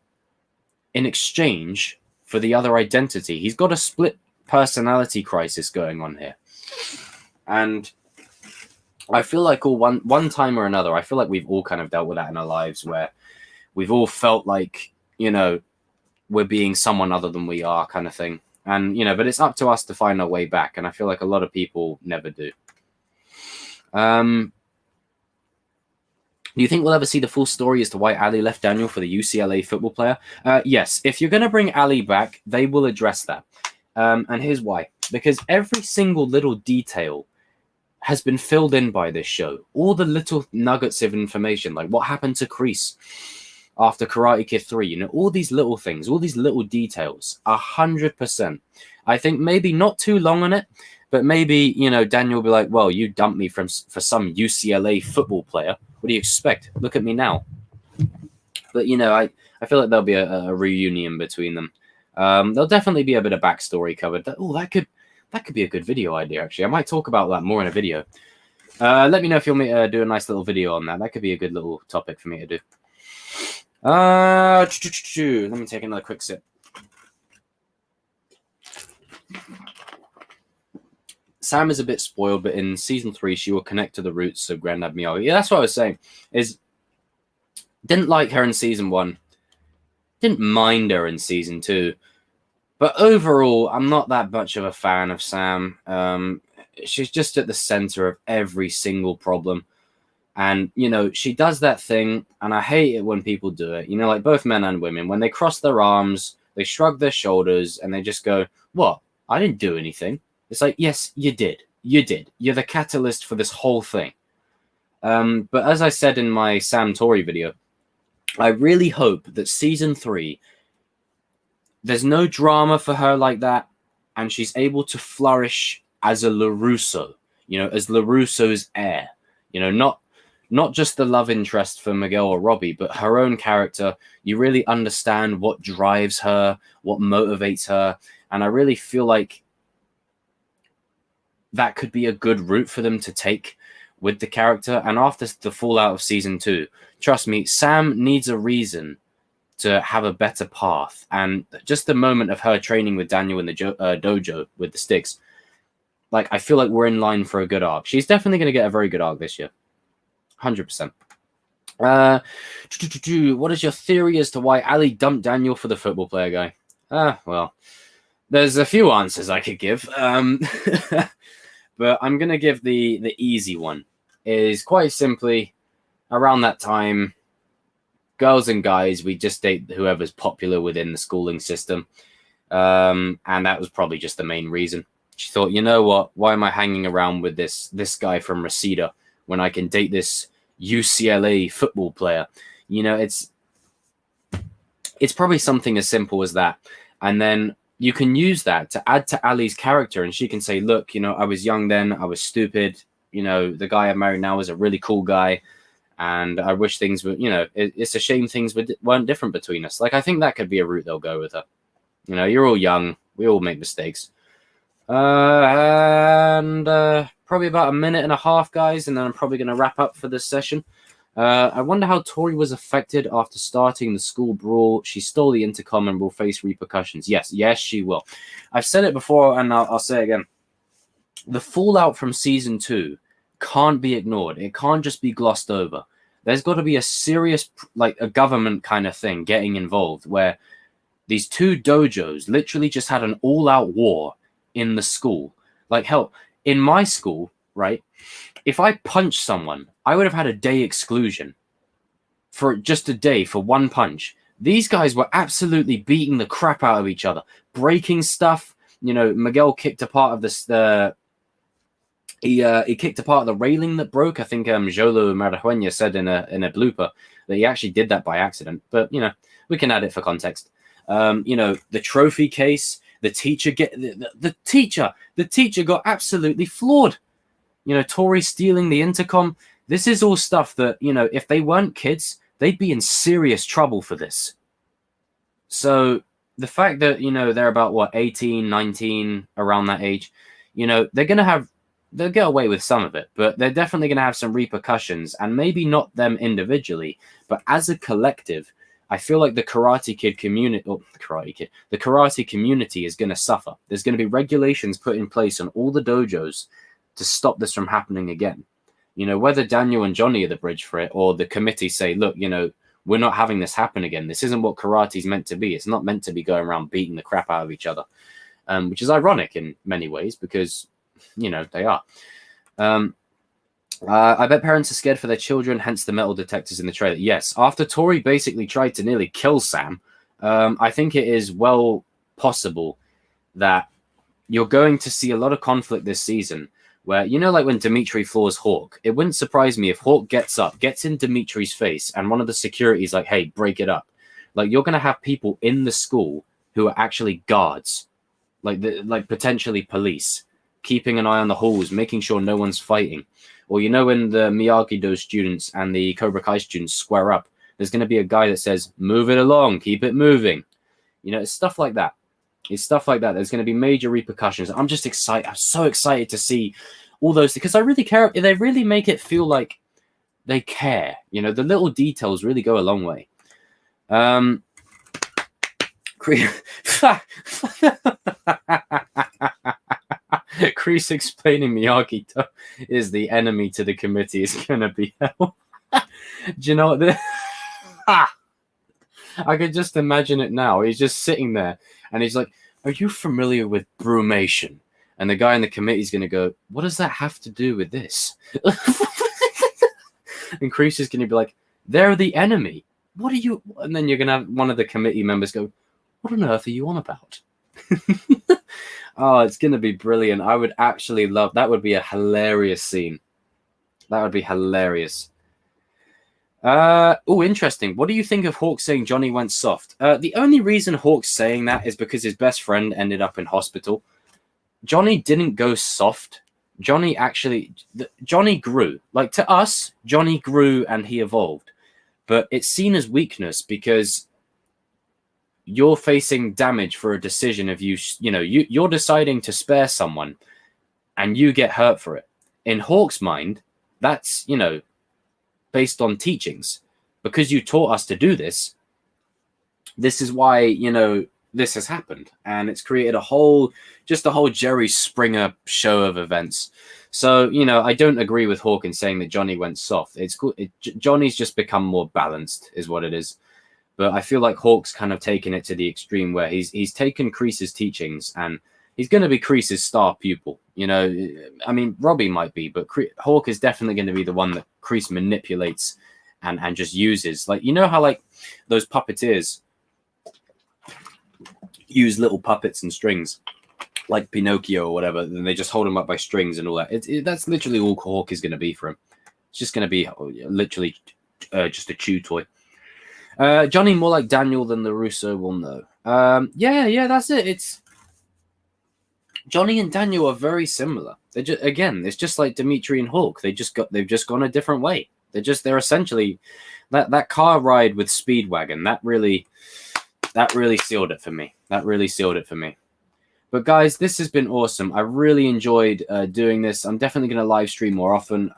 in exchange for the other identity. He's got a split personality crisis going on here. And I feel like one time or another, I feel like we've all kind of dealt with that in our lives where we've all felt like, we're being someone other than we are kind of thing. And, but it's up to us to find our way back. And I feel like a lot of people never do. Do you think we'll ever see the full story as to why Ali left Daniel for the UCLA football player? Yes. If you're going to bring Ali back, they will address that. And here's why. Because every single little detail has been filled in by this show. All the little nuggets of information, like what happened to Kreese after Karate Kid 3, all these little things, all these little details, 100%. I think maybe not too long on it, but maybe, Daniel will be like, well, you dumped me for some UCLA football player. What do you expect? Look at me now. But, I feel like there'll be a reunion between them. There'll definitely be a bit of backstory covered. That could be a good video idea, actually. I might talk about that more in a video. Let me know if you'll do a nice little video on that. That could be a good little topic for me to do. Let me take another quick sip. Sam is a bit spoiled, but in season 3, she will connect to the roots of Granddad Miyagi. Yeah, that's what I was saying. Didn't like her in season 1. Didn't mind her in season 2. But overall, I'm not that much of a fan of Sam. She's just at the center of every single problem. And, she does that thing, and I hate it when people do it. Like both men and women, when they cross their arms, they shrug their shoulders, and they just go, what? I didn't do anything. It's like, yes, you did. You did. You're the catalyst for this whole thing. But as I said in my Sam Tori video, I really hope that season 3, there's no drama for her like that, and she's able to flourish as a LaRusso, as LaRusso's heir. Not just the love interest for Miguel or Robby, but her own character. You really understand what drives her, what motivates her, and I really feel like that could be a good route for them to take with the character. And after the fallout of season 2, trust me, Sam needs a reason to have a better path. And just the moment of her training with Daniel in the dojo with the sticks, like, I feel like we're in line for a good arc. She's definitely going to get a very good arc this year. 100%. What is your theory as to why Ali dumped Daniel for the football player guy? Well, there's a few answers I could give. But I'm going to give the easy one. Is quite simply, around that time, girls and guys, we just date whoever's popular within the schooling system. And that was probably just the main reason. She thought, you know what? Why am I hanging around with this guy from Reseda when I can date this UCLA football player? It's probably something as simple as that. And then you can use that to add to Ali's character, and she can say, look, I was young then, I was stupid. The guy I'm married now is a really cool guy, and I wish things were, it's a shame things weren't different between us. Like, I think that could be a route they'll go with her. You're all young, we all make mistakes. And probably about a minute and a half, guys, and then I'm probably going to wrap up for this session. I wonder how Tori was affected after starting the school brawl. She stole the intercom and will face repercussions. Yes, she will. I've said it before, and I'll say it again. The fallout from season 2 can't be ignored. It can't just be glossed over. There's got to be a serious, like a government kind of thing getting involved, where these 2 dojos literally just had an all-out war in the school. Like, hell, in my school, right, if I punched someone, I would have had a day exclusion for just a day for one punch. These guys were absolutely beating the crap out of each other, breaking stuff. Miguel kicked apart of he kicked apart the railing that broke. I think Jolo Marijuana said in a blooper that he actually did that by accident. But we can add it for context. The trophy case, the teacher the teacher got absolutely floored. Tori stealing the intercom. This is all stuff that, if they weren't kids, they'd be in serious trouble for this. So the fact that, they're about, 18, 19, around that age, they'll get away with some of it, but they're definitely going to have some repercussions, and maybe not them individually, but as a collective, I feel like the Karate community is going to suffer. There's going to be regulations put in place on all the dojos to stop this from happening again. You know, whether Daniel and Johnny are the bridge for it, or the committee say, look, you know, we're not having this happen again. This isn't what karate's meant to be. It's not meant to be going around beating the crap out of each other, which is ironic in many ways because, you know, they are. I bet parents are scared for their children, hence the metal detectors in the trailer. Yes, after Tori basically tried to nearly kill Sam, I think it is well possible that you're going to see a lot of conflict this season where, you know, like when Dimitri floors Hawk, it wouldn't surprise me if Hawk gets up, gets in Dimitri's face, and one of the security's like, hey, break it up. Like, you're going to have people in the school who are actually guards, like potentially police, keeping an eye on the halls, making sure no one's fighting. Or, you know, when the Miyagi-Do students and the Cobra Kai students square up, there's going to be a guy that says, move it along, keep it moving. You know, it's stuff like that. It's stuff like that. There's going to be major repercussions. I'm just excited. I'm so excited to see all those, because I really care. They really make it feel like they care. You know, the little details really go a long way. Kreese explaining Miyagi is the enemy to the committee is going to be hell. Do you know what? I could just imagine it now. He's just sitting there and he's like, are you familiar with brumation? And the guy in the committee is going to go, what does that have to do with this? And Kreese is going to be like, they're the enemy. What are you? And then you're going to have one of the committee members go, what on earth are you on about? Oh, it's going to be brilliant. I would actually love that. Would be a hilarious scene. That would be hilarious. Oh, interesting. What do you think of Hawk saying Johnny went soft? The only reason Hawk's saying that is because his best friend ended up in hospital. Johnny didn't go soft. Johnny grew. Like, to us, Johnny grew and he evolved. But it's seen as weakness because you're facing damage for a decision of you're deciding to spare someone and you get hurt for it. In Hawk's mind, that's, you know, based on teachings. Because you taught us to do this, this is why, you know, this has happened. And it's created a whole Jerry Springer show of events. So, you know, I don't agree with Hawk in saying that Johnny went soft. It's cool. Johnny's just become more balanced is what it is. But I feel like Hawk's kind of taken it to the extreme where he's taken Kreese's teachings and he's going to be Kreese's star pupil. You know, I mean, Robby might be, but Hawk is definitely going to be the one that Kreese manipulates and just uses. Like, you know how like those puppeteers use little puppets and strings, like Pinocchio or whatever, and they just hold them up by strings and all that. That's literally all Hawk is going to be for him. It's just going to be literally just a chew toy. Johnny more like Daniel than the Russo will know. Yeah, that's it. It's Johnny and Daniel are very similar. It's just like Dimitri and Hawk. They've just gone a different way. They're essentially that car ride with Speedwagon. That really sealed it for me. But guys, this has been awesome. I really enjoyed doing this. I'm definitely going to live stream more often.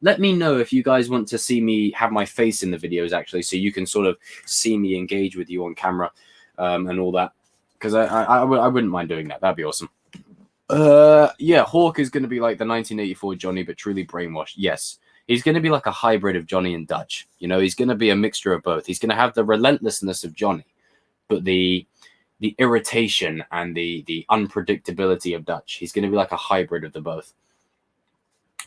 Let me know if you guys want to see me have my face in the videos, actually, so you can sort of see me engage with you on camera and all that. Because I wouldn't mind doing that. That'd be awesome. Yeah, Hawk is going to be like the 1984 Johnny, but truly brainwashed. Yes. He's going to be like a hybrid of Johnny and Dutch. You know, he's going to be a mixture of both. He's going to have the relentlessness of Johnny, but the irritation and the unpredictability of Dutch. He's going to be like a hybrid of the both.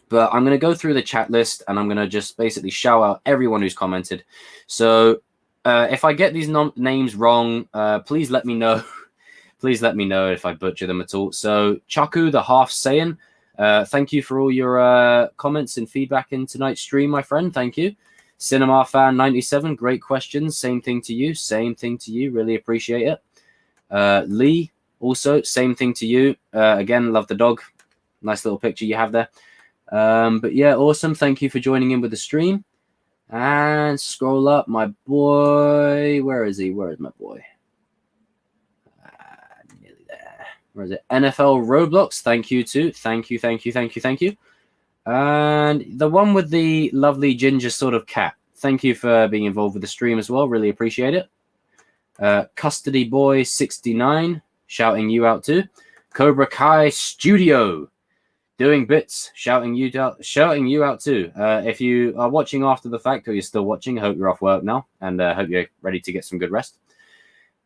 But I'm going to go through the chat list and I'm going to just basically shout out everyone who's commented. So if I get these names wrong, please let me know. Please let me know if I butcher them at all. So Chaku, the half Saiyan, thank you for all your comments and feedback in tonight's stream, my friend. Thank you. Cinema Fan 97, great questions. Same thing to you. Really appreciate it. Lee, also, same thing to you. Again, love the dog. Nice little picture you have there. But yeah, awesome. Thank you for joining in with the stream. And scroll up, my boy. Where is he? Where is my boy? Nearly there. Where is it? NFL Roblox. Thank you too. Thank you. And the one with the lovely ginger sort of cat. Thank you for being involved with the stream as well. Really appreciate it. Custody Boy 69, shouting you out too. Cobra Kai Studio. doing bits, shouting you out too. If you are watching after the fact or you're still watching, I hope you're off work now and hope you're ready to get some good rest.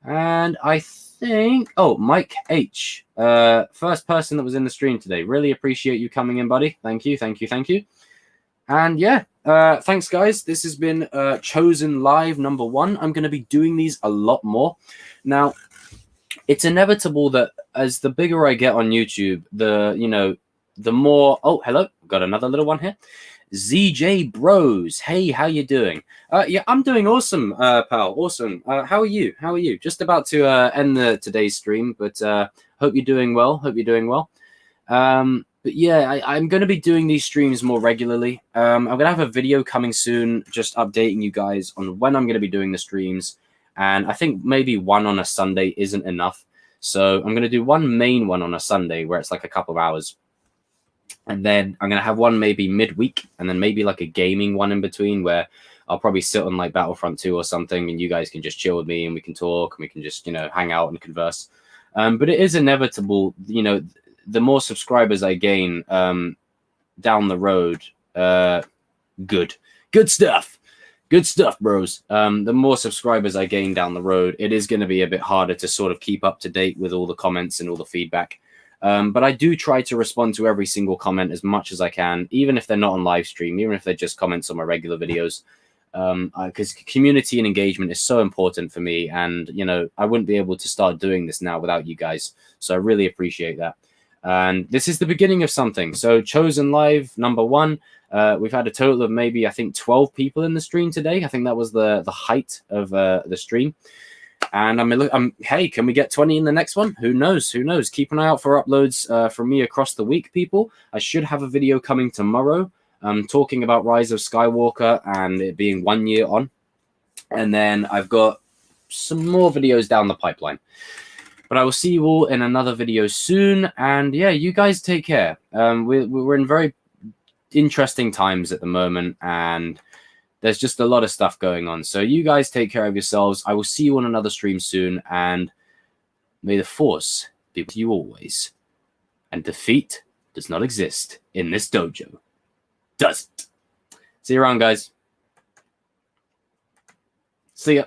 And I think, oh, Mike H, first person that was in the stream today. Really appreciate you coming in, buddy. Thank you. And yeah, thanks, guys. This has been Chozen Live #1. I'm going to be doing these a lot more. Now, it's inevitable that as the bigger I get on YouTube, the more... Oh, hello. Got another little one here. ZJ Bros. Hey, how you doing? Yeah, I'm doing awesome, pal. Awesome. How are you? Just about to end today's stream, but hope you're doing well. But yeah, I'm going to be doing these streams more regularly. I'm going to have a video coming soon, just updating you guys on when I'm going to be doing the streams. And I think maybe one on a Sunday isn't enough. So I'm going to do one main one on a Sunday where it's like a couple of hours. And then I'm going to have one maybe midweek and then maybe like a gaming one in between where I'll probably sit on like Battlefront 2 or something and you guys can just chill with me and we can talk and we can just, hang out and converse. But it is inevitable, the more subscribers I gain down the road, good stuff, bros. The more subscribers I gain down the road, it is going to be a bit harder to sort of keep up to date with all the comments and all the feedback. But I do try to respond to every single comment as much as I can, even if they're not on live stream, even if they're just comments on my regular videos. Because community and engagement is so important for me. And, I wouldn't be able to start doing this now without you guys. So I really appreciate that. And this is the beginning of something. So Chozen Live #1. We've had a total of maybe, I think, 12 people in the stream today. I think that was the height of the stream. And hey, can we get 20 in the next one? Who knows? Keep an eye out for uploads from me across the week, people. I should have a video coming tomorrow talking about Rise of Skywalker and it being 1 year on. And then I've got some more videos down the pipeline. But I will see you all in another video soon. And yeah, you guys take care. We're in very interesting times at the moment. And there's just a lot of stuff going on. So you guys take care of yourselves. I will see you on another stream soon. And may the Force be with you always. And defeat does not exist in this dojo. Doesn't. See you around, guys. See ya.